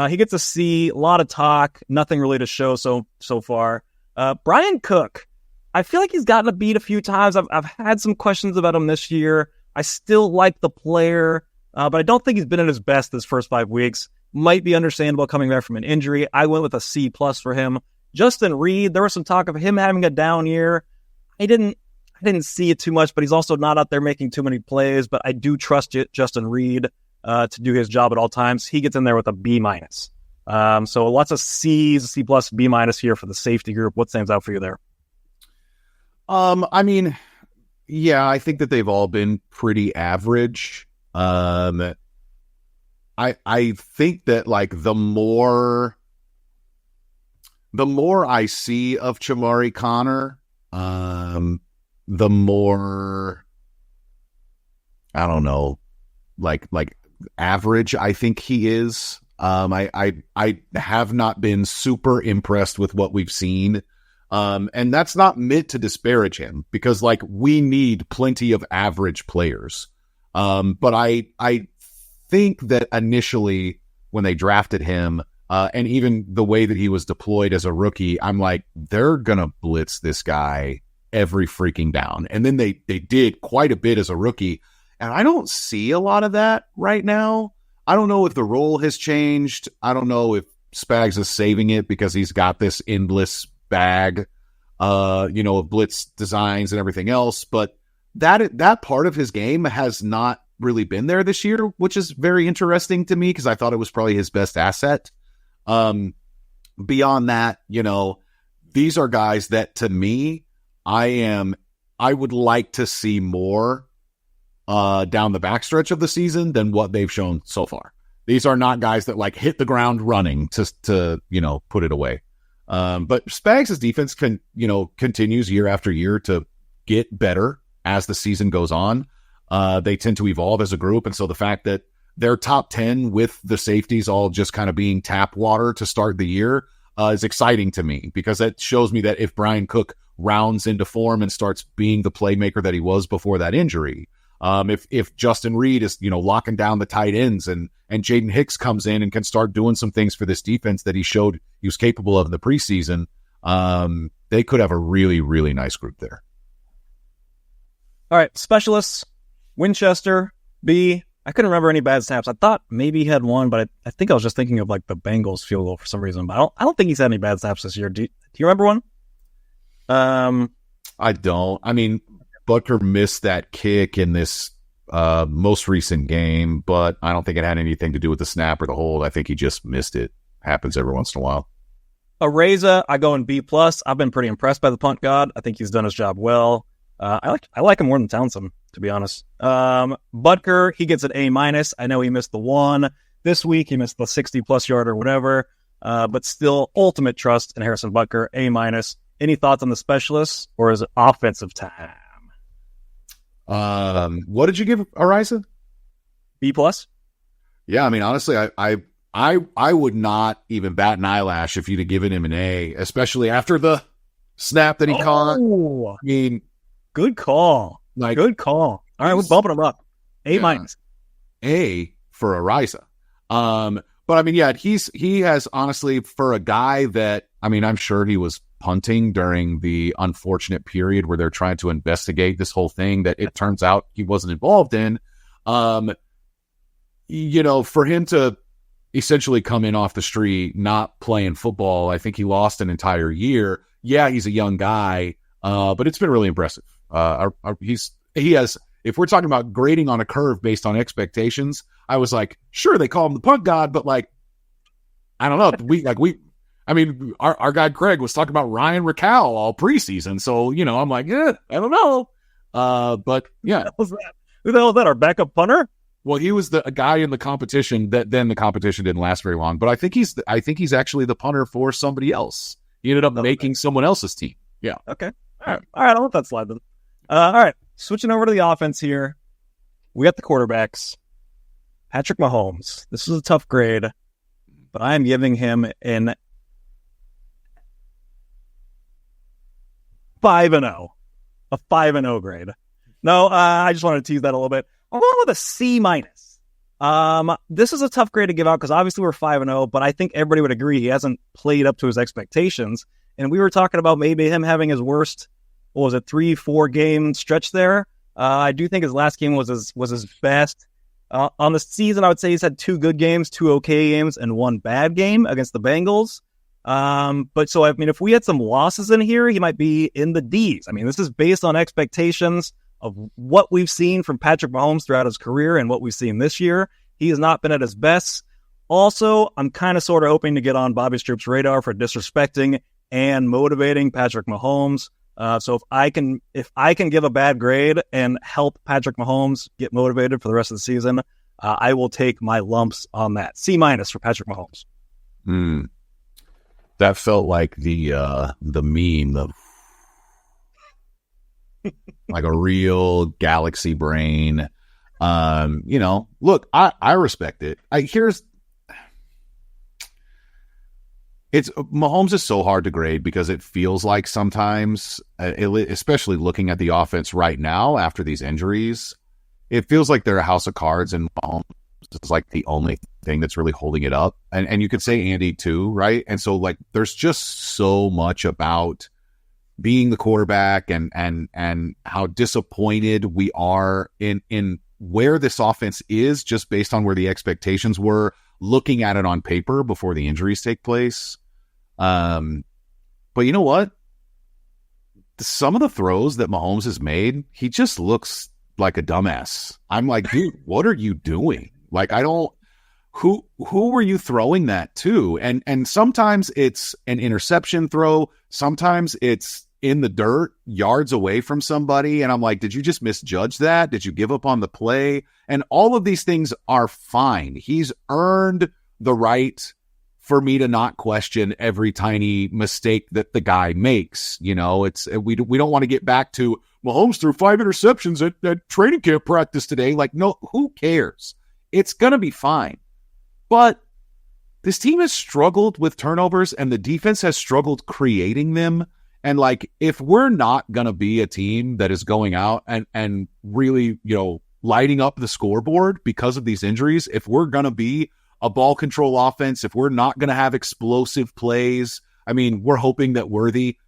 he gets a C. A lot of talk, nothing really to show so far. Brian Cook, I feel like he's gotten a beat a few times. I've had some questions about him this year. I still like the player, but I don't think he's been at his best this first 5 weeks. Might be understandable coming back from an injury. I went with a C+ for him. Justin Reed, there was some talk of him having a down year. I didn't see it too much, but he's also not out there making too many plays. But I do trust Justin Reed to do his job at all times. He gets in there with a B-. So lots of C's, C+, B- here for the safety group. What stands out for you there?
I mean, yeah, I think that they've all been pretty average. I think that like the more I see of Chamari Connor, the more, I don't know, like average I think he is. I have not been super impressed with what we've seen. And that's not meant to disparage him because like we need plenty of average players. But I think that initially when they drafted him, and even the way that he was deployed as a rookie, I'm like, they're going to blitz this guy every freaking down. And then they did quite a bit as a rookie. And I don't see a lot of that right now. I don't know if the role has changed. I don't know if Spags is saving it because he's got this endless bag of blitz designs and everything else. But that part of his game has not really been there this year, which is very interesting to me because I thought it was probably his best asset. Beyond that, these are guys that to me, I would like to see more down the backstretch of the season than what they've shown so far. These are not guys that like hit the ground running to put it away. But Spags' defense continues year after year to get better as the season goes on. They tend to evolve as a group. And so the fact that they're top 10 with the safeties all just kind of being tap water to start the year is exciting to me because that shows me that if Brian Cook rounds into form and starts being the playmaker that he was before that injury, if Justin Reed is, locking down the tight ends and Jaden Hicks comes in and can start doing some things for this defense that he showed he was capable of in the preseason, they could have a really, really nice group there.
All right, specialists, Winchester, B. I couldn't remember any bad snaps. I thought maybe he had one, but I think I was just thinking of like the Bengals field goal for some reason. But I don't think he's had any bad snaps this year. Do you remember one?
I don't. I mean, Butker missed that kick in this most recent game, but I don't think it had anything to do with the snap or the hold. I think he just missed it. Happens every once in a while.
Areza, I go in B+. I've been pretty impressed by the punt god. I think he's done his job well. I like him more than Townsend, to be honest. Butker, he gets an A-. I know he missed the one this week. He missed the 60-plus yard or whatever. But still, ultimate trust in Harrison Butker, A-. Any thoughts on the specialists, or is it offensive time?
What did you give Areza?
B+.
Yeah, I mean, honestly, I would not even bat an eyelash if you'd have given him an A, especially after the snap that he caught. I mean,
good call. Good call. All right, we're bumping him up. A-.
Yeah, A for Areza. But I mean, yeah, he has honestly, for a guy that, I mean, I'm sure he was punting during the unfortunate period where they're trying to investigate this whole thing that it turns out he wasn't involved in. For him to essentially come in off the street, not playing football, I think he lost an entire year. Yeah, he's a young guy, but it's been really impressive. He has, if we're talking about grading on a curve based on expectations, I was like, sure, they call him the punt god, but like, I don't know. Our guy Craig was talking about Ryan Raquel all preseason. So, I'm like, I don't know. But yeah.
Who the hell is that? Our backup punter?
Well, he was a guy in the competition that then the competition didn't last very long, but I think he's actually the punter for somebody else. He ended up making someone else's team. Yeah.
Okay. All right. I'll let that slide then. All right. Switching over to the offense here. We got the quarterbacks. Patrick Mahomes. This is a tough grade, but I am giving him an 5-0. A 5-0 grade. No, I just wanted to tease that a little bit. I'm going with a C-. This is a tough grade to give out because obviously we're 5-0, but I think everybody would agree he hasn't played up to his expectations. And we were talking about maybe him having his worst, 3-4 game stretch there. I do think his last game was his best. On the season, I would say he's had 2 good games, 2 okay games, and 1 bad game against the Bengals. But so, I mean, if we had some losses in here, he might be in the Ds. I mean, this is based on expectations of what we've seen from Patrick Mahomes throughout his career and what we've seen this year. He has not been at his best. Also, I'm kind of sort of hoping to get on Bobby Stroop's radar for disrespecting and motivating Patrick Mahomes. So if I can give a bad grade and help Patrick Mahomes get motivated for the rest of the season, I will take my lumps on that. C- for Patrick Mahomes.
That felt like the meme, like a real galaxy brain. Look, I respect it. Mahomes is so hard to grade because it feels like sometimes, especially looking at the offense right now after these injuries, it feels like they're a house of cards and Mahomes is like the only thing that's really holding it up. And you could say Andy too, right? And so like there's just so much about being the quarterback and how disappointed we are in where this offense is just based on where the expectations were looking at it on paper before the injuries take place. But you know what? some of the throws that Mahomes has made, he just looks like a dumbass. I'm like, dude, what are you doing? Like, who were you throwing that to? And sometimes it's an interception throw. Sometimes it's in the dirt, yards away from somebody. And I'm like, did you just misjudge that? Did you give up on the play? And all of these things are fine. He's earned the right for me to not question every tiny mistake that the guy makes. You know, we don't want to get back to Mahomes threw 5 interceptions at training camp practice today. Like, no, who cares? It's going to be fine. But this team has struggled with turnovers and the defense has struggled creating them. And like, if we're not going to be a team that is going out and really, you know, lighting up the scoreboard because of these injuries, if we're going to be a ball control offense, if we're not going to have explosive plays, I mean, we're hoping that Worthy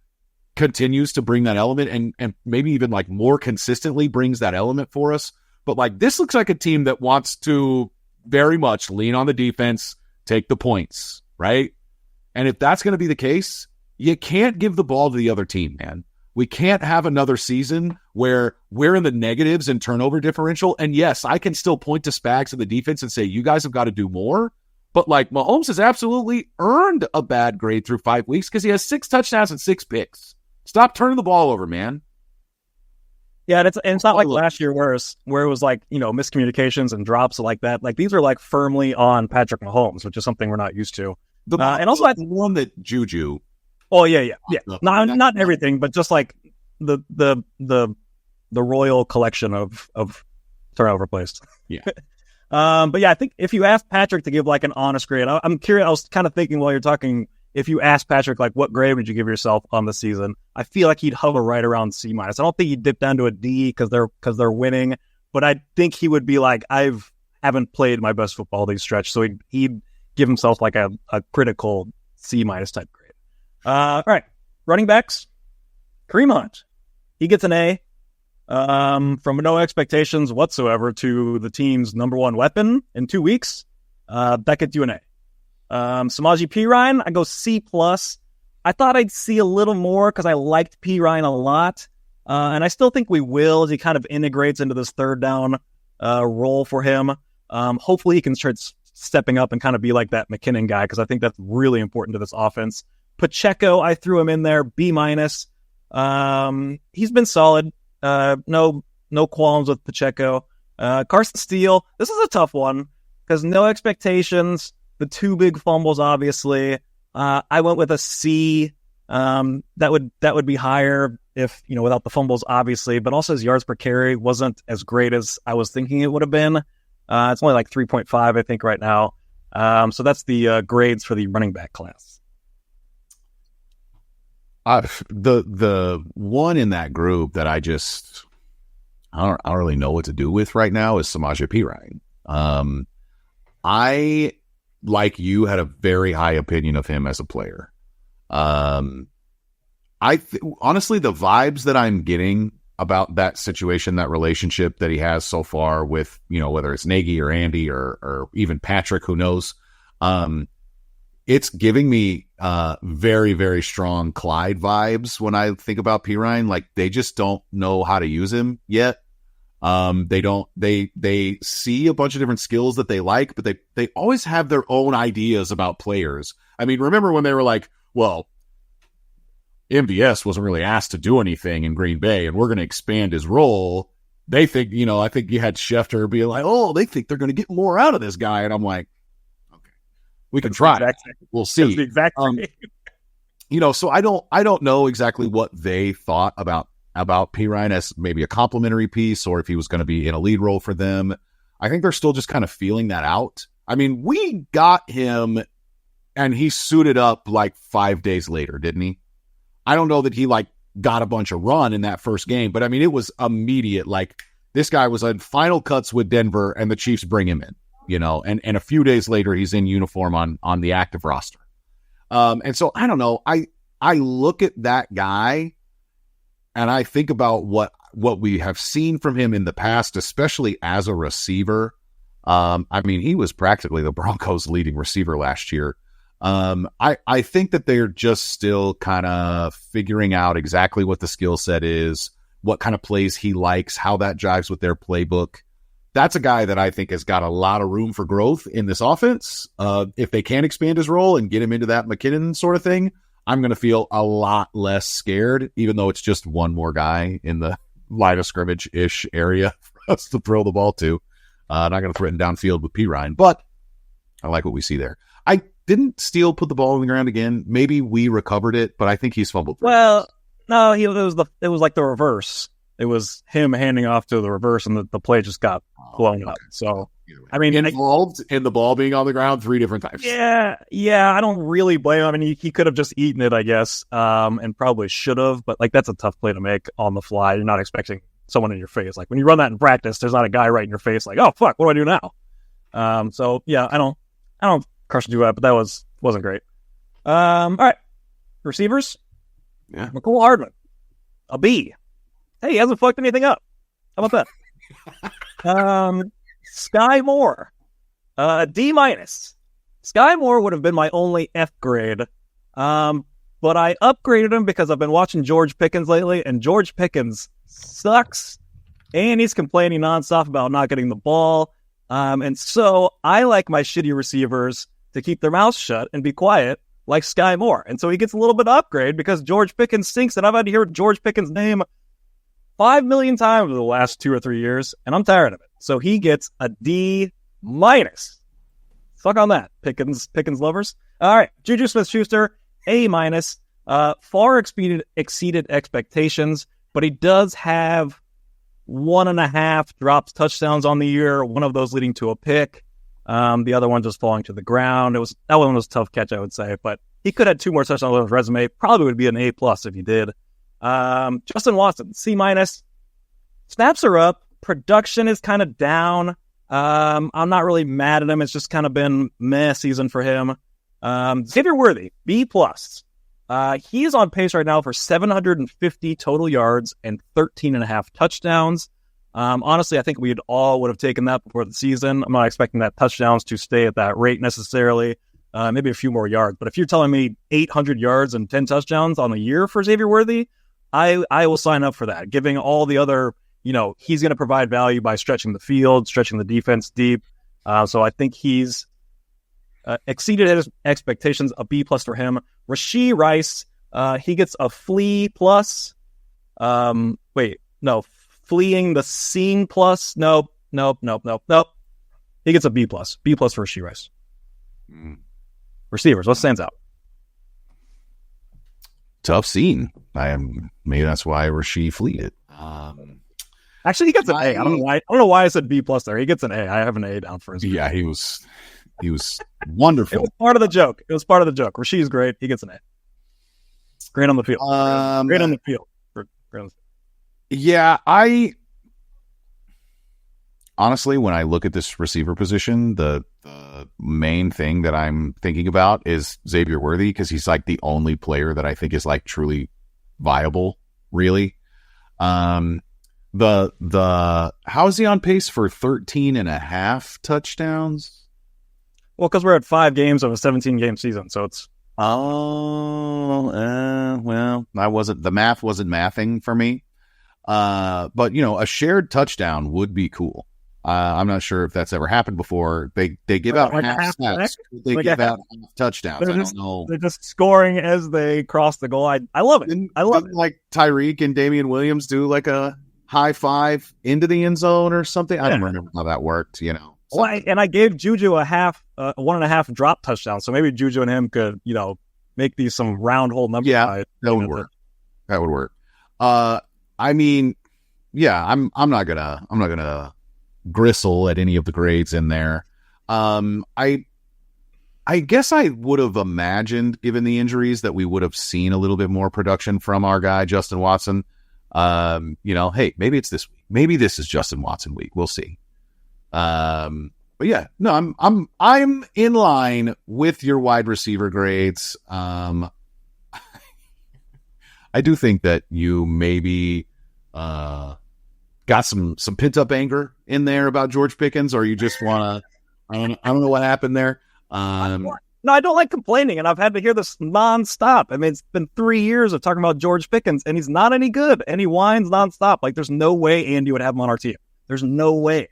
continues to bring that element and maybe even like more consistently brings that element for us. But like, this looks like a team that wants to very much lean on the defense, take the points, right? And if that's going to be the case, you can't give the ball to the other team, man. We can't have another season where we're in the negatives in turnover differential. And yes, I can still point to Spags and the defense and say, you guys have got to do more. But like, Mahomes has absolutely earned a bad grade through 5 weeks because he has 6 touchdowns and 6 picks. Stop turning the ball over, man.
Yeah, and it's not like last year where it was like, you know, miscommunications and drops like that. Like, these are like firmly on Patrick Mahomes, which is something we're not used to. And also,
the one that Juju.
Oh yeah. Not everything, but just like the royal collection of turnover plays.
Yeah.
But yeah, I think if you ask Patrick to give like an honest grade, I'm curious. I was kind of thinking while you're talking, if you ask Patrick like, what grade would you give yourself on the season? I feel like he'd hover right around C-. I don't think he'd dip down to a D because they're winning, but I think he would be like, haven't played my best football these stretch, so he'd give himself like a critical C- type grade. All right, running backs, Kareem Hunt. He gets an A. From no expectations whatsoever to the team's number one weapon in 2 weeks. That gets you an A. Samaje Perine, I go C+. I thought I'd see a little more because I liked Perine a lot. And I still think we will as he kind of integrates into this third down role for him. Hopefully he can start stepping up and kind of be like that McKinnon guy, because I think that's really important to this offense. Pacheco, I threw him in there, B-. He's been solid. No qualms with Pacheco. Carson Steele, this is a tough one because no expectations. The 2 big fumbles, obviously. I went with a C. That would be higher if, you know, without the fumbles, obviously, but also his yards per carry wasn't as great as I was thinking it would have been. It's only like 3.5, I think, right now. So that's the grades for the running back class.
The one in that group that I don't really know what to do with right now is Samaje Perine. I, like you, had a very high opinion of him as a player. Honestly, the vibes that I'm getting about that situation, that relationship that he has so far with, you know, whether it's Nagy or Andy or even Patrick, who knows, it's giving me very, very strong Clyde vibes when I think about Perine. Like, they just don't know how to use him yet. They see a bunch of different skills that they like, but they always have their own ideas about players. I mean, remember when they were like, well, MVS wasn't really asked to do anything in Green Bay, and we're going to expand his role. They think, you know, I think you had Schefter be like, oh, they think they're going to get more out of this guy. And I'm like, okay, we can try. We'll see.
That's the exact
you know, so I don't know exactly what they thought about Perine as maybe a complimentary piece, or if he was going to be in a lead role for them. I think they're still just kind of feeling that out. I mean, we got him and he suited up like 5 days later, didn't he? I don't know that he like got a bunch of run in that first game, but I mean, it was immediate. Like, this guy was on final cuts with Denver and the Chiefs bring him in, you know, and a few days later he's in uniform on the active roster. And so I don't know. I look at that guy and I think about what we have seen from him in the past, especially as a receiver. I mean, he was practically the Broncos' leading receiver last year. I think that they're just still kind of figuring out exactly what the skill set is, what kind of plays he likes, how that jives with their playbook. That's a guy that I think has got a lot of room for growth in this offense. If they can expand his role and get him into that McKinnon sort of thing, I'm going to feel a lot less scared, even though it's just one more guy in the line of scrimmage-ish area for us to throw the ball to. Not going to threaten downfield with P. Ryan, but I like what we see there. I didn't Steele put the ball on the ground again. Maybe we recovered it, but I think he's fumbled.
Well, no, it was like the reverse. It was him handing off to the reverse, and the play just got blown up. So, I mean,
involved in the ball being on the ground 3 different times.
Yeah, I don't really blame him. I mean, he could have just eaten it, I guess, and probably should have. But like, that's a tough play to make on the fly. You're not expecting someone in your face. Like when you run that in practice, there's not a guy right in your face. Like, oh fuck, what do I do now? So yeah, I don't crush you up, but that wasn't great. All right, receivers.
Yeah,
McCole Hardman, a B. Hey, he hasn't fucked anything up. How about that? Sky Moore, D-. Sky Moore would have been my only F grade, but I upgraded him because I've been watching George Pickens lately, and George Pickens sucks, and he's complaining nonstop about not getting the ball. And so I like my shitty receivers to keep their mouths shut and be quiet, like Sky Moore. And so he gets a little bit of upgrade because George Pickens stinks, and I've had to hear George Pickens' name 5 million times over the last 2 or 3 years, and I'm tired of it. So he gets a D-. Fuck on that, Pickens lovers. All right, Juju Smith-Schuster, A-. Far exceeded expectations, but he does have 1.5 dropped touchdowns on the year, one of those leading to a pick. The other one just falling to the ground. That one was a tough catch, I would say, but he could have 2 more touchdowns on his resume. Probably would be an A+ if he did. Justin Watson, C-. Snaps are up. Production is kind of down. I'm not really mad at him. It's just kind of been meh season for him. Xavier Worthy, B+. He's on pace right now for 750 total yards and 13.5 touchdowns. Honestly, I think we all would have taken that before the season. I'm not expecting that touchdowns to stay at that rate necessarily. Maybe a few more yards. But if you're telling me 800 yards and 10 touchdowns on the year for Xavier Worthy, I will sign up for that. Giving all the other, he's going to provide value by stretching the field, stretching the defense deep. So I think he's exceeded his expectations. A B+ for him. Rashee Rice, he gets a flea plus. Fleeing the scene plus. Nope. He gets a B+. B+ for Rashee Rice. Receivers, what stands out?
Tough scene. Maybe that's why Rashee fleed it.
Actually, he gets an A. I don't know why I said B+ there. He gets an A. I have an A down for his.
Yeah, he was wonderful.
It was part of the joke. Rashee's great. He gets an A. Great on the field. Great on the field.
Yeah, honestly, when I look at this receiver position, the main thing that I'm thinking about is Xavier Worthy, because he's like the only player that I think is like truly viable, really. How is he on pace for 13.5 touchdowns?
Well, because we're at 5 games of a 17-game season, so it's...
the math wasn't mathing for me. But a shared touchdown would be cool. I'm not sure if that's ever happened before. They give out half stats. They give out half touchdowns. I don't know.
They're just scoring as they cross the goal. I love it. I love it.
Like Tyreek and Damian Williams do like a high five into the end zone or something. I don't remember how that worked.
Well, I gave Juju a 1.5 drop touchdown. So maybe Juju and him could make these some round hole numbers.
Yeah, that would work. That would work. I mean, yeah, I'm not gonna gristle at any of the grades in there. I guess I would have imagined, given the injuries, that we would have seen a little bit more production from our guy Justin Watson. Hey, maybe it's this week. Maybe this is Justin Watson week. We'll see. But yeah, no, I'm in line with your wide receiver grades. I do think that you maybe got some pent up anger in there about George Pickens, or you just want to. I don't know what happened there.
No, No, I don't like complaining, and I've had to hear this nonstop. I mean, it's been 3 years of talking about George Pickens, and he's not any good, and he whines nonstop. Like, there's no way Andy would have him on our team. There's no way.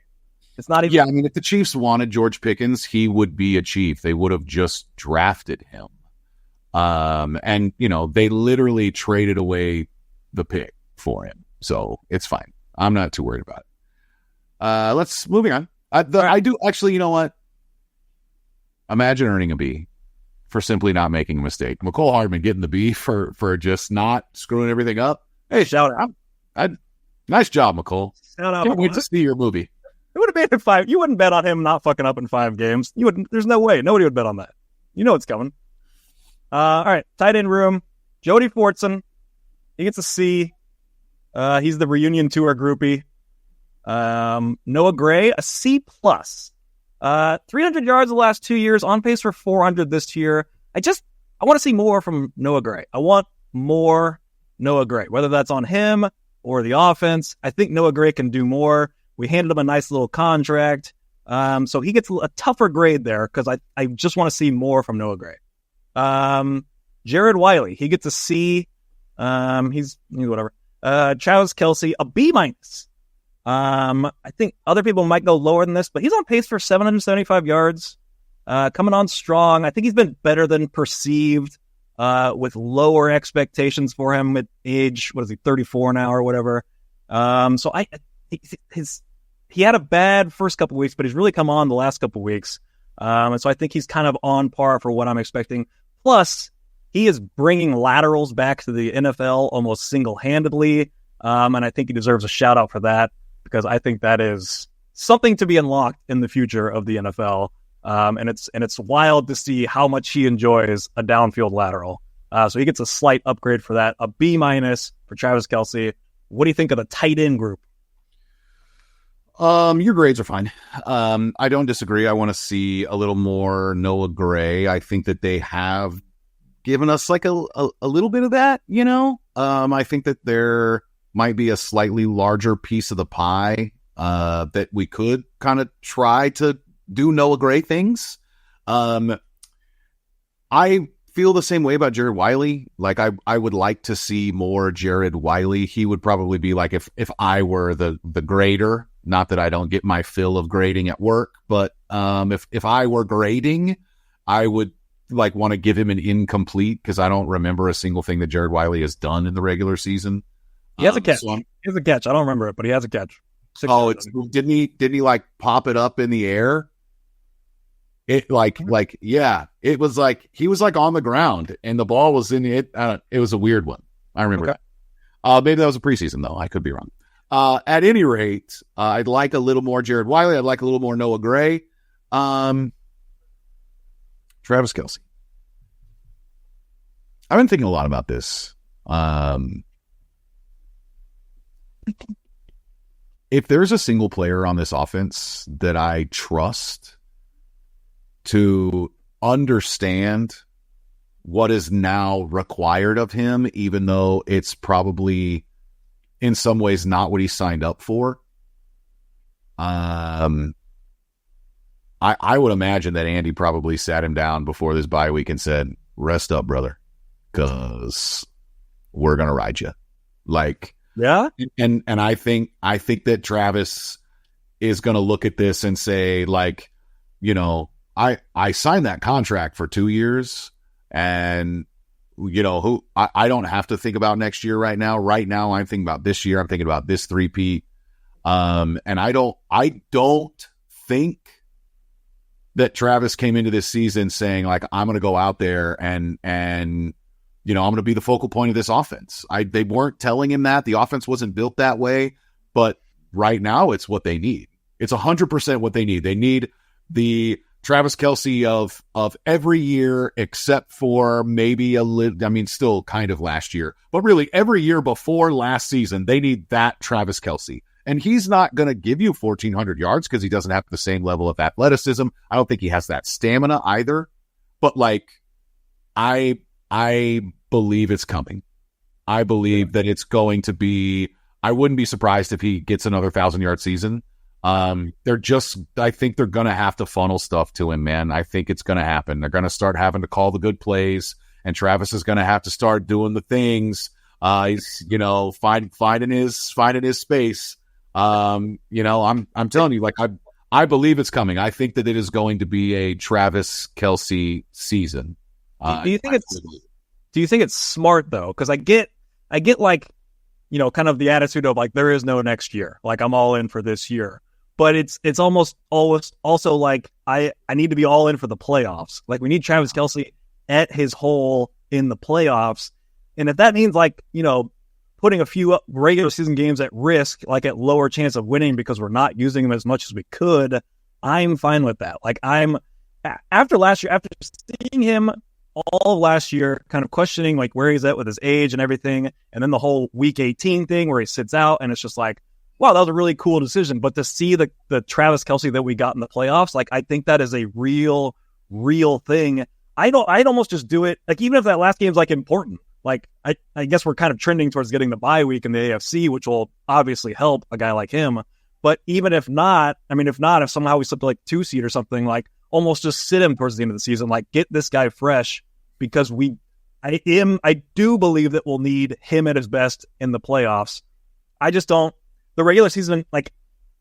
It's not even.
Yeah, I mean, if the Chiefs wanted George Pickens, he would be a Chief. They would have just drafted him. And, they literally traded away the pick for him. So it's fine. I'm not too worried about it. Let's moving on. I do actually, you know what? Imagine earning a B for simply not making a mistake. McCole Hardman getting the B for just not screwing everything up. Hey,
Shout out.
Nice job, McCole.
Shout out.
Can't wait to see your movie.
It would have made it 5. You wouldn't bet on him not fucking up in 5 games. You wouldn't. There's no way. Nobody would bet on that. You know it's coming. All right. Tight end room. Jody Fortson. He gets a C. He's the reunion tour groupie. Noah Gray, a C+. 300 yards the last 2 years, on pace for 400 this year. I want to see more from Noah Gray. I want more Noah Gray, whether that's on him or the offense. I think Noah Gray can do more. We handed him a nice little contract. So he gets a tougher grade there because I just want to see more from Noah Gray. Jared Wiley, he gets a C. He's whatever. Travis Kelce, a B-. I think other people might go lower than this, but he's on pace for 775 yards. Coming on strong. I think he's been better than perceived, with lower expectations for him at age, 34 now or whatever. So he had a bad first couple weeks, but he's really come on the last couple weeks. And so I think he's kind of on par for what I'm expecting. Plus, he is bringing laterals back to the NFL almost single-handedly. And I think he deserves a shout out for that, because I think that is something to be unlocked in the future of the NFL. And it's wild to see how much he enjoys a downfield lateral. So he gets a slight upgrade for that, a B- for Travis Kelce. What do you think of the tight end group?
Your grades are fine. I don't disagree. I want to see a little more Noah Gray. I think that they have given us like a little bit of that, I think that there might be a slightly larger piece of the pie, that we could kind of try to do Noah Gray things. I feel the same way about Jared Wiley. Like I would like to see more Jared Wiley. He would probably be like, if I were the grader, not that I don't get my fill of grading at work, but if I were grading, I would want to give him an incomplete, because I don't remember a single thing that Jared Wiley has done in the regular season.
He has a catch. He has a catch. I don't remember it, but he has a catch.
Didn't he like pop it up in the air? It yeah, it was like he was like on the ground and the ball was in it. It was a weird one. I remember that. Maybe that was a preseason though. I could be wrong. At any rate, I'd like a little more Jared Wiley. I'd like a little more Noah Gray. Travis Kelce. I've been thinking a lot about this. If there's a single player on this offense that I trust to understand what is now required of him, even though it's probably in some ways not what he signed up for, I would imagine that Andy probably sat him down before this bye week and said, rest up, brother, because we're going to ride you.
Yeah.
And I think that Travis is going to look at this and say, I signed that contract for 2 years, and I don't have to think about next year right now. Right now, I'm thinking about this year. I'm thinking about this three-peat. And I don't think that Travis came into this season saying I'm going to go out there and I'm going to be the focal point of this offense. They weren't telling him that. The offense wasn't built that way, but right now it's what they need. It's 100% what they need. They need the Travis Kelce of every year except for maybe a little, still kind of last year, but really every year before last season, they need that Travis Kelce. And he's not going to give you 1,400 yards because he doesn't have the same level of athleticism. I don't think he has that stamina either, but I believe it's coming. I believe that it's going to be, I wouldn't be surprised if he gets another 1,000-yard season. I think they're going to have to funnel stuff to him, man. I think it's going to happen. They're going to start having to call the good plays, and Travis is going to have to start doing the things. He's, finding his space. I'm telling you, I believe it's coming. I think that it is going to be a Travis Kelce season.
Do you think it's smart though? Because I get kind of the attitude of there is no next year. I'm all in for this year. But it's almost always also I need to be all in for the playoffs. We need Travis Kelce at his hole in the playoffs. And if that means putting a few regular season games at risk, at lower chance of winning because we're not using him as much as we could, I'm fine with that. After last year, after seeing him all of last year, kind of questioning where he's at with his age and everything, and then the whole week 18 thing where he sits out, and it's just wow, that was a really cool decision. But to see the Travis Kelce that we got in the playoffs, I think that is a real thing. I'd almost just do it, even if that last game's important. I guess we're kind of trending towards getting the bye week in the AFC, which will obviously help a guy like him. But even if not, if somehow we slip to 2 seed or something, almost just sit him towards the end of the season, get this guy fresh, because I do believe that we'll need him at his best in the playoffs. I just don't. The regular season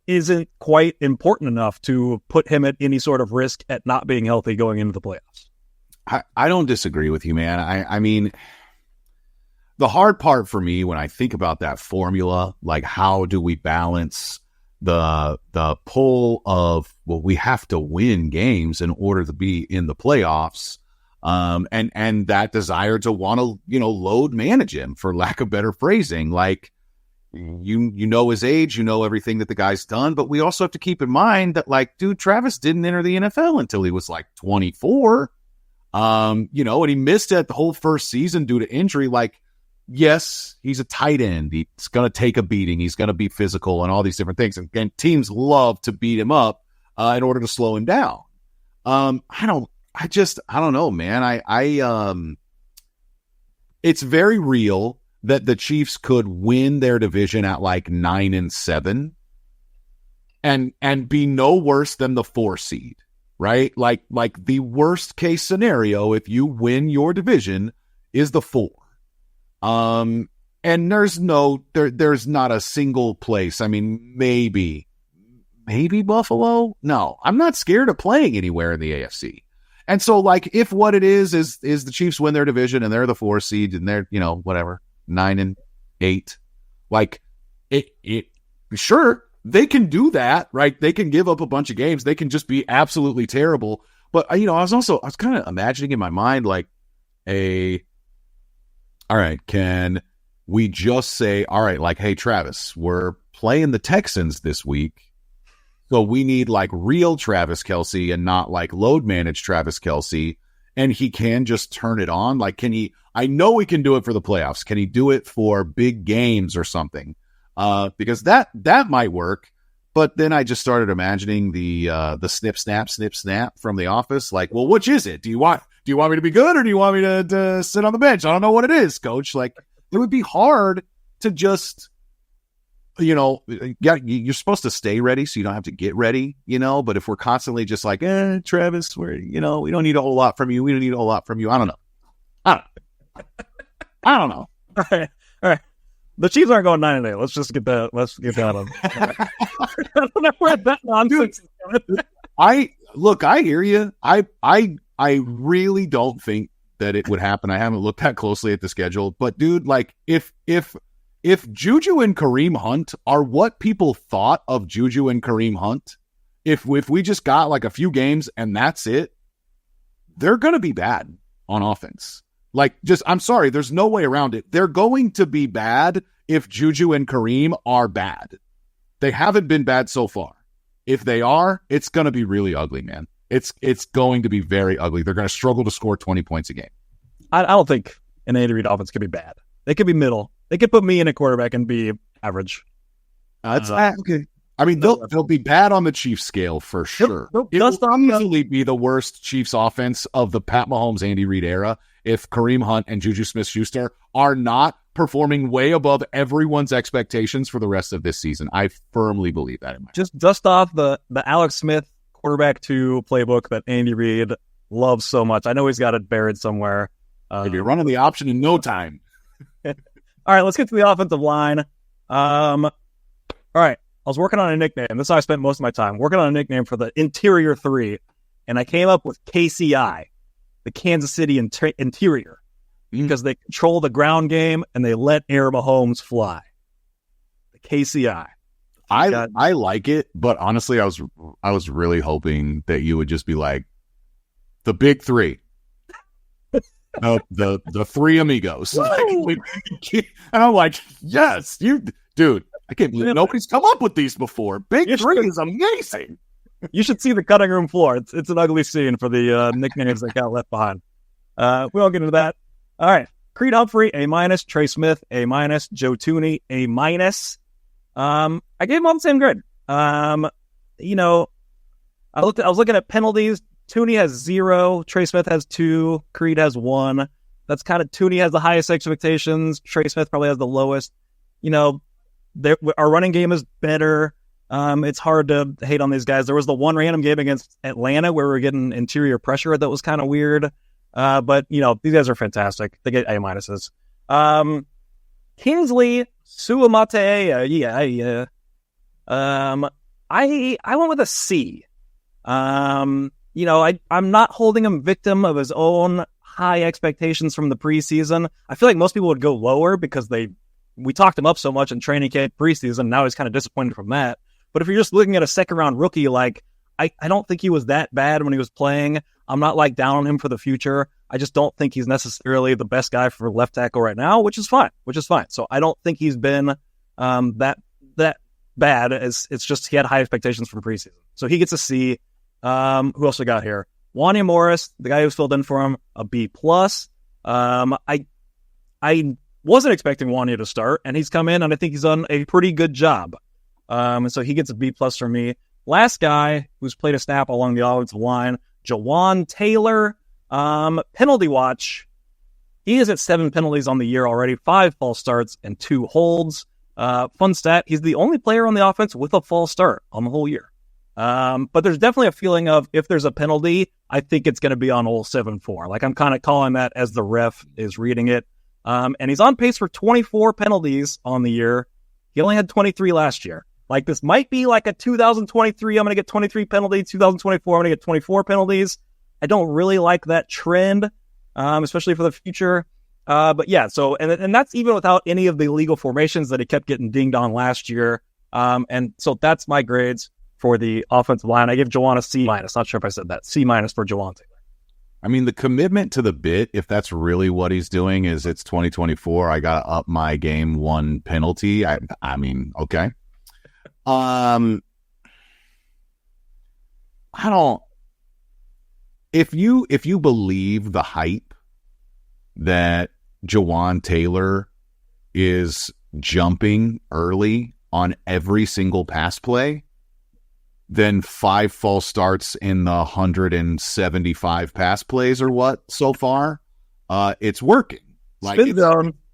isn't quite important enough to put him at any sort of risk at not being healthy going into the playoffs.
I don't disagree with you, man. I mean, the hard part for me when I think about that formula, how do we balance the pull of, well, we have to win games in order to be in the playoffs, and that desire to want to, load manage him, for lack of better phrasing. You know his age, everything that the guy's done, but we also have to keep in mind that dude, Travis didn't enter the NFL until he was 24. And he missed it the whole first season due to injury. Yes, he's a tight end. He's going to take a beating. He's going to be physical and all these different things. And teams love to beat him up in order to slow him down. I don't know, man. It's very real that the Chiefs could win their division at 9-7 and be no worse than the 4 seed, right? The worst case scenario, if you win your division, is the 4. And there's not a single place. Maybe Buffalo. No, I'm not scared of playing anywhere in the AFC. And so if what it is the Chiefs win their division and they're the 4 seed and they're, whatever, 9-8, sure, they can do that, right? They can give up a bunch of games. They can just be absolutely terrible. But, I was kind of imagining in my mind, all right, can we just say, all right, hey, Travis, we're playing the Texans this week, so we need real Travis Kelce and not load manage Travis Kelce, and he can just turn it on. Can he? I know he can do it for the playoffs. Can he do it for big games or something? Because that might work. But then I just started imagining the snip snap from The Office. Well, which is it? Do you want me to be good, or do you want me to sit on the bench? I don't know what it is, Coach. It would be hard to just, you're supposed to stay ready so you don't have to get ready, But if we're constantly just Travis, we don't need a whole lot from you. We don't need a whole lot from you. I don't know.
All right. The Chiefs aren't going 9-8. Let's just get that. Let's get that on. I don't know where that nonsense is coming.
I hear you. I really don't think that it would happen. I haven't looked that closely at the schedule, but dude, if Juju and Kareem Hunt are what people thought of Juju and Kareem Hunt, if we just got a few games and that's it, they're going to be bad on offense. I'm sorry, there's no way around it. They're going to be bad if Juju and Kareem are bad. They haven't been bad so far. If they are, it's going to be really ugly, man. It's going to be very ugly. They're going to struggle to score 20 points a game.
I don't think an Andy Reid offense could be bad. They could be middle. They could put me in a quarterback and be average.
That's okay. They'll be bad on the Chiefs scale for sure. It will easily be the worst Chiefs offense of the Pat Mahomes, Andy Reid era if Kareem Hunt and Juju Smith-Schuster are not performing way above everyone's expectations for the rest of this season. I firmly believe that.
Just dust off the Alex Smith quarterback 2 playbook that Andy Reid loves so much. I know he's got it buried somewhere.
If you're running the option in no time.
All right, let's get to the offensive line. All right, I was working on a nickname. This is how I spent most of my time, working on a nickname for the interior 3, and I came up with KCI, the Kansas City Interior, because they control the ground game and they let Air Mahomes fly. The KCI.
I like it, but honestly, I was really hoping that you would just be like the big 3. The 3 amigos. And I'm like, yes, dude, I can't believe nobody's come up with these before. Big 3 is amazing.
You should see the cutting room floor. It's an ugly scene for the nicknames that got left behind. We won't get into that. All right. Creed Humphrey, A-. Trey Smith, A-. Joe Tooney, A-. I gave them all the same grade. I was looking at penalties. Tooney has 0. Trey Smith has 2. Creed has 1. That's kind of Tooney has the highest expectations. Trey Smith probably has the lowest. Our running game is better. It's hard to hate on these guys. There was the one random game against Atlanta where we were getting interior pressure that was kind of weird. But these guys are fantastic. They get A-. Kingsley Suamataia. I went with a C. I'm not holding him victim of his own high expectations from the preseason. I feel like most people would go lower because we talked him up so much in training camp preseason. Now he's kind of disappointed from that. But if you're just looking at a second round rookie, like I don't think he was that bad when he was playing. I'm not down on him for the future. I just don't think he's necessarily the best guy for left tackle right now, which is fine. So I don't think he's been that bad. It's just he had high expectations from preseason. So he gets a C. Who else we got here? Wanya Morris, the guy who's filled in for him, a B+. I wasn't expecting Wanya to start, and he's come in, and I think he's done a pretty good job. And so he gets a B+ from me. Last guy who's played a snap along the offensive line, Jawan Taylor. Penalty watch. He is at 7 penalties on the year already, 5 false starts and 2 holds. Fun stat, he's the only player on the offense with a false start on the whole year. But there's definitely a feeling of if there's a penalty, I think it's going to be on old 7-4. I'm kind of calling that as the ref is reading it. And he's on pace for 24 penalties on the year. He only had 23 last year. This might be a 2023, I'm going to get 23 penalties. 2024, I'm going to get 24 penalties. I don't really like that trend, especially for the future. But yeah, so, and that's even without any of the illegal formations that he kept getting dinged on last year. And so that's my grades for the offensive line. I give Jawan a C-. Not sure if I said that. C- for Jawan Taylor.
I mean, the commitment to the bit, if that's really what he's doing, is it's 2024. I got to up my game 1 penalty. I mean, okay. I don't. If you believe the hype that Jawan Taylor is jumping early on every single pass play, then 5 false starts in the 175 pass plays or what so far, it's working.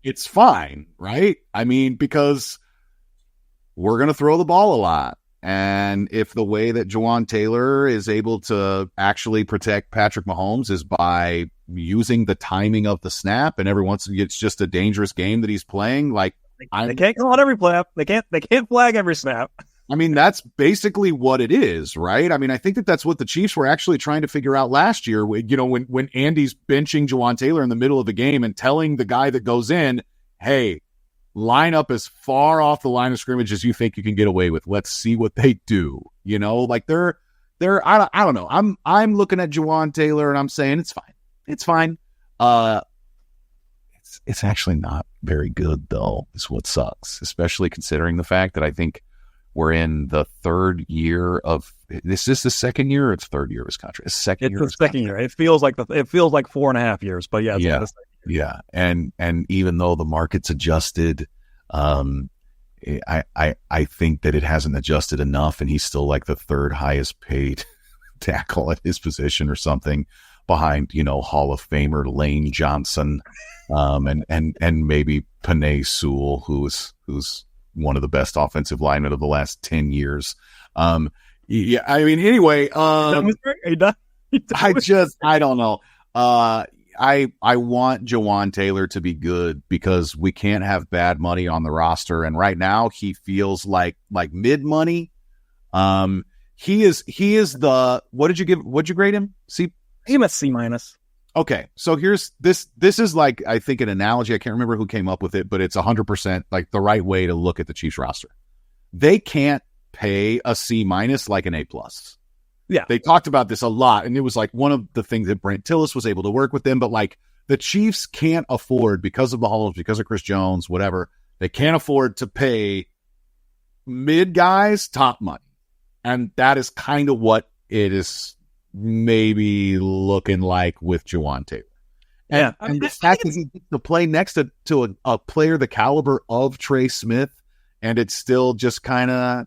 It's fine, right? I mean, because we're going to throw the ball a lot. And if the way that Jawan Taylor is able to actually protect Patrick Mahomes is by using the timing of the snap, and every once in a while it's just a dangerous game that he's playing, they
can't call it every play. They can't flag every snap.
I mean, that's basically what it is, right? I mean, I think that's what the Chiefs were actually trying to figure out last year. When Andy's benching Jawan Taylor in the middle of the game and telling the guy that goes in, hey, line up as far off the line of scrimmage as you think you can get away with. Let's see what they do. They're I don't know. I'm looking at Jawan Taylor and I'm saying it's fine. It's fine. It's actually not very good though, is what sucks, especially considering the fact that I think we're in the 3rd year of this. Is the 2nd year or it's 3rd year of his contract? It's the 2nd year.
It feels like 4.5 years, but yeah.
Yeah. And even though the market's adjusted, I think that it hasn't adjusted enough, and he's still the 3rd highest paid tackle at his position or something behind, Hall of Famer Lane Johnson. and maybe Panay Sewell, who's one of the best offensive linemen of the last 10 years. Yeah, I mean, anyway, I don't know. I want Jawan Taylor to be good because we can't have bad money on the roster. And right now he feels like mid money. He is what'd you grade him?
Give him a C-.
Okay. So here's this is like, I think an analogy. I can't remember who came up with it, but it's 100% like the right way to look at the Chiefs roster. They can't pay a C- like an A+.
Yeah.
They talked about this a lot, and it was like one of the things that Brent Tillis was able to work with them, but like the Chiefs can't afford, because of Mahomes, because of Chris Jones, whatever, they can't afford to pay mid guys top money. And that is kind of what it is maybe looking like with Jawan Taylor. And the fact that he gets to play next to a player the caliber of Trey Smith, and it's still just kind of,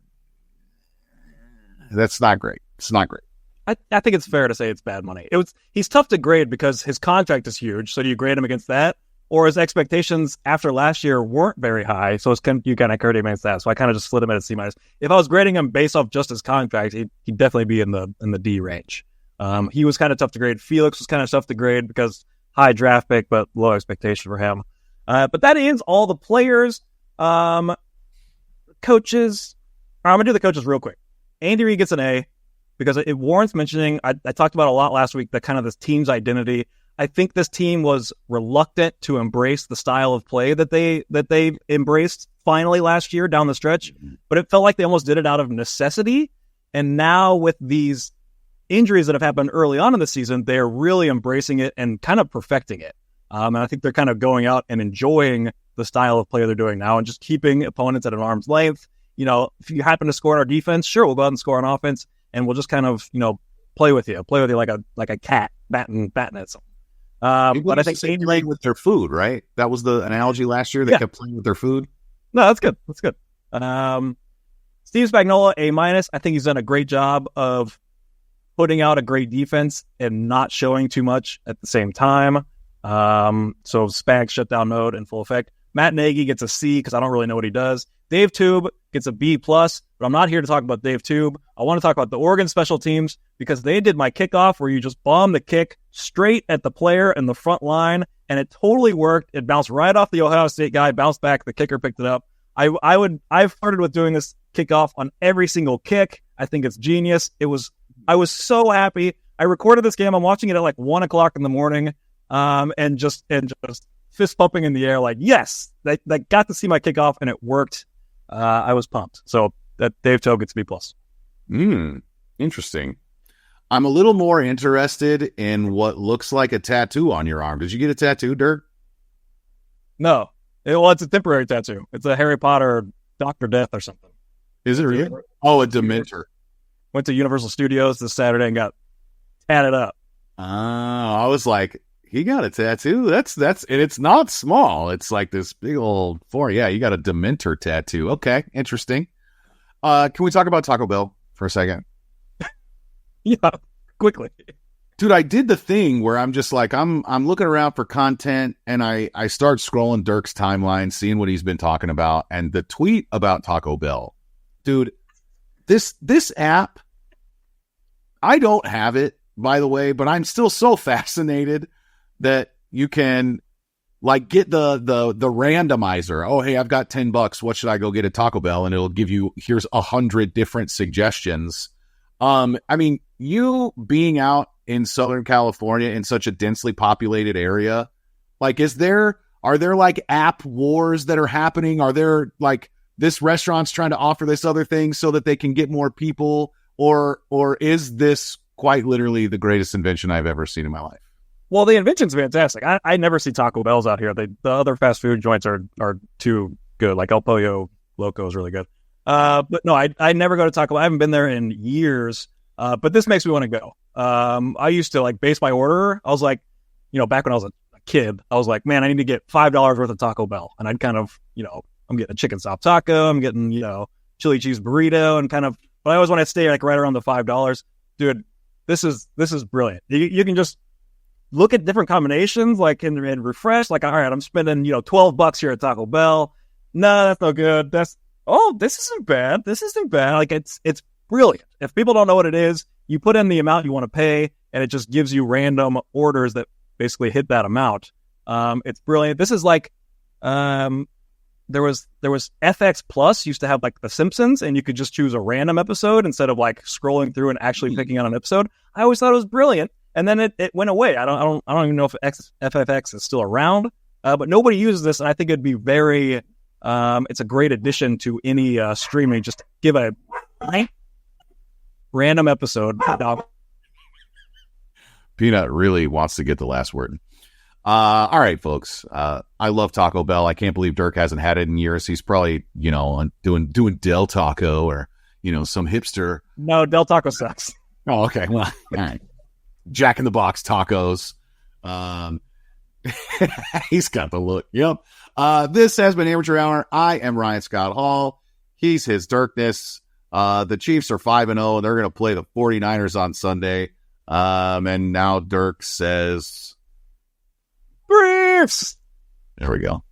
that's not great. It's not great.
I think it's fair to say it's bad money. He's tough to grade because his contract is huge. So do you grade him against that? Or his expectations after last year weren't very high. So you kind of grade him against that. So I kind of just slid him at a C-. If I was grading him based off just his contract, he'd definitely be in the D range. He was kind of tough to grade. Felix was kind of tough to grade because high draft pick, but low expectation for him. But that ends all the players. Coaches. I'm going to do the coaches real quick. Andy Reid gets an A because it warrants mentioning. I talked about a lot last week, that kind of this team's identity. I think this team was reluctant to embrace the style of play that they embraced finally last year down the stretch, but it felt like they almost did it out of necessity. And now with these injuries that have happened early on in the season, they're really embracing it and kind of perfecting it. And I think they're kind of going out and enjoying the style of play they're doing now and just keeping opponents at an arm's length. You know, if you happen to score on our defense, sure, we'll go out and score on offense, and we'll just kind of, play with you like a cat batting at something. But I think
Andy playing with their food, right? That was the analogy last year. They kept playing with their food.
No, that's good. That's good. Steve Spagnuolo, A-. I think he's done a great job of putting out a great defense and not showing too much at the same time. So Spag shutdown mode in full effect. Matt Nagy gets a C because I don't really know what he does. Dave Tube gets a B+, but I'm not here to talk about Dave Tube. I want to talk about the Oregon special teams because they did my kickoff where you just bomb the kick straight at the player in the front line, and it totally worked. It bounced right off the Ohio State guy, bounced back, the kicker picked it up. I've flirted with doing this kickoff on every single kick. I think it's genius. I was so happy. I recorded this game. I'm watching it at like 1:00 in the morning, and just fist pumping in the air, like, yes, they got to see my kickoff and it worked. I was pumped. So that Dave Tobe gets B+.
Interesting. I'm a little more interested in what looks like a tattoo on your arm. Did you get a tattoo, Dirk?
No. It's a temporary tattoo. It's a Harry Potter Dr. Death or something.
Is it really? Oh, a Dementor.
Went to Universal Studios this Saturday and got tatted up.
I was like, he got a tattoo. That's and it's not small. It's like this big old Yeah, you got a Dementor tattoo. Okay, interesting. Can we talk about Taco Bell for a second?
Yeah, quickly.
Dude, I did the thing where I'm just like, I'm looking around for content, and I start scrolling Dirk's timeline, seeing what he's been talking about, and the tweet about Taco Bell. Dude, this app, I don't have it, by the way, but I'm still so fascinated that you can like get the randomizer. Oh, hey, I've got $10. What should I go get at Taco Bell? And it'll give you, here's 100 different suggestions. I mean, you being out in Southern California in such a densely populated area, like, are there like app wars that are happening? Are there like this restaurant's trying to offer this other thing so that they can get more people? Or is this quite literally the greatest invention I've ever seen in my life?
Well, the invention's fantastic. I never see Taco Bells out here. The other fast food joints are too good. Like El Pollo Loco is really good. But no, I never go to Taco Bell. I haven't been there in years. But this makes me want to go. I used to like base my order. I was like, back when I was a kid, I was like, man, I need to get $5 worth of Taco Bell. And I'd kind of, I'm getting a chicken stop taco. I'm getting, chili cheese burrito and kind of, but I always want to stay like right around the $5. Dude, this is brilliant. You can just look at different combinations, like in refresh, like, all right, I'm spending, $12 here at Taco Bell. No, that's no good. This isn't bad. This isn't bad. Like, it's brilliant. If people don't know what it is, you put in the amount you want to pay, and it just gives you random orders that basically hit that amount. It's brilliant. This is like, there was FX Plus used to have like The Simpsons, and you could just choose a random episode instead of like scrolling through and actually picking out an episode. I always thought it was brilliant, and then it went away. I don't even know if FFX is still around, but nobody uses this, and I think it'd be very. It's a great addition to any streaming. Just give a random episode.
Peanut really wants to get the last word. All right, folks. I love Taco Bell. I can't believe Dirk hasn't had it in years. He's probably, doing Del Taco or, some hipster.
No, Del Taco sucks.
Oh, okay. Well, all right. Jack in the Box tacos. He's got the look. Yep. This has been Amateur Hour. I am Ryan Scott Hall. He's his Dirkness. The Chiefs are 5-0, and they're going to play the 49ers on Sunday. And now Dirk says...
Briefs!
There we go.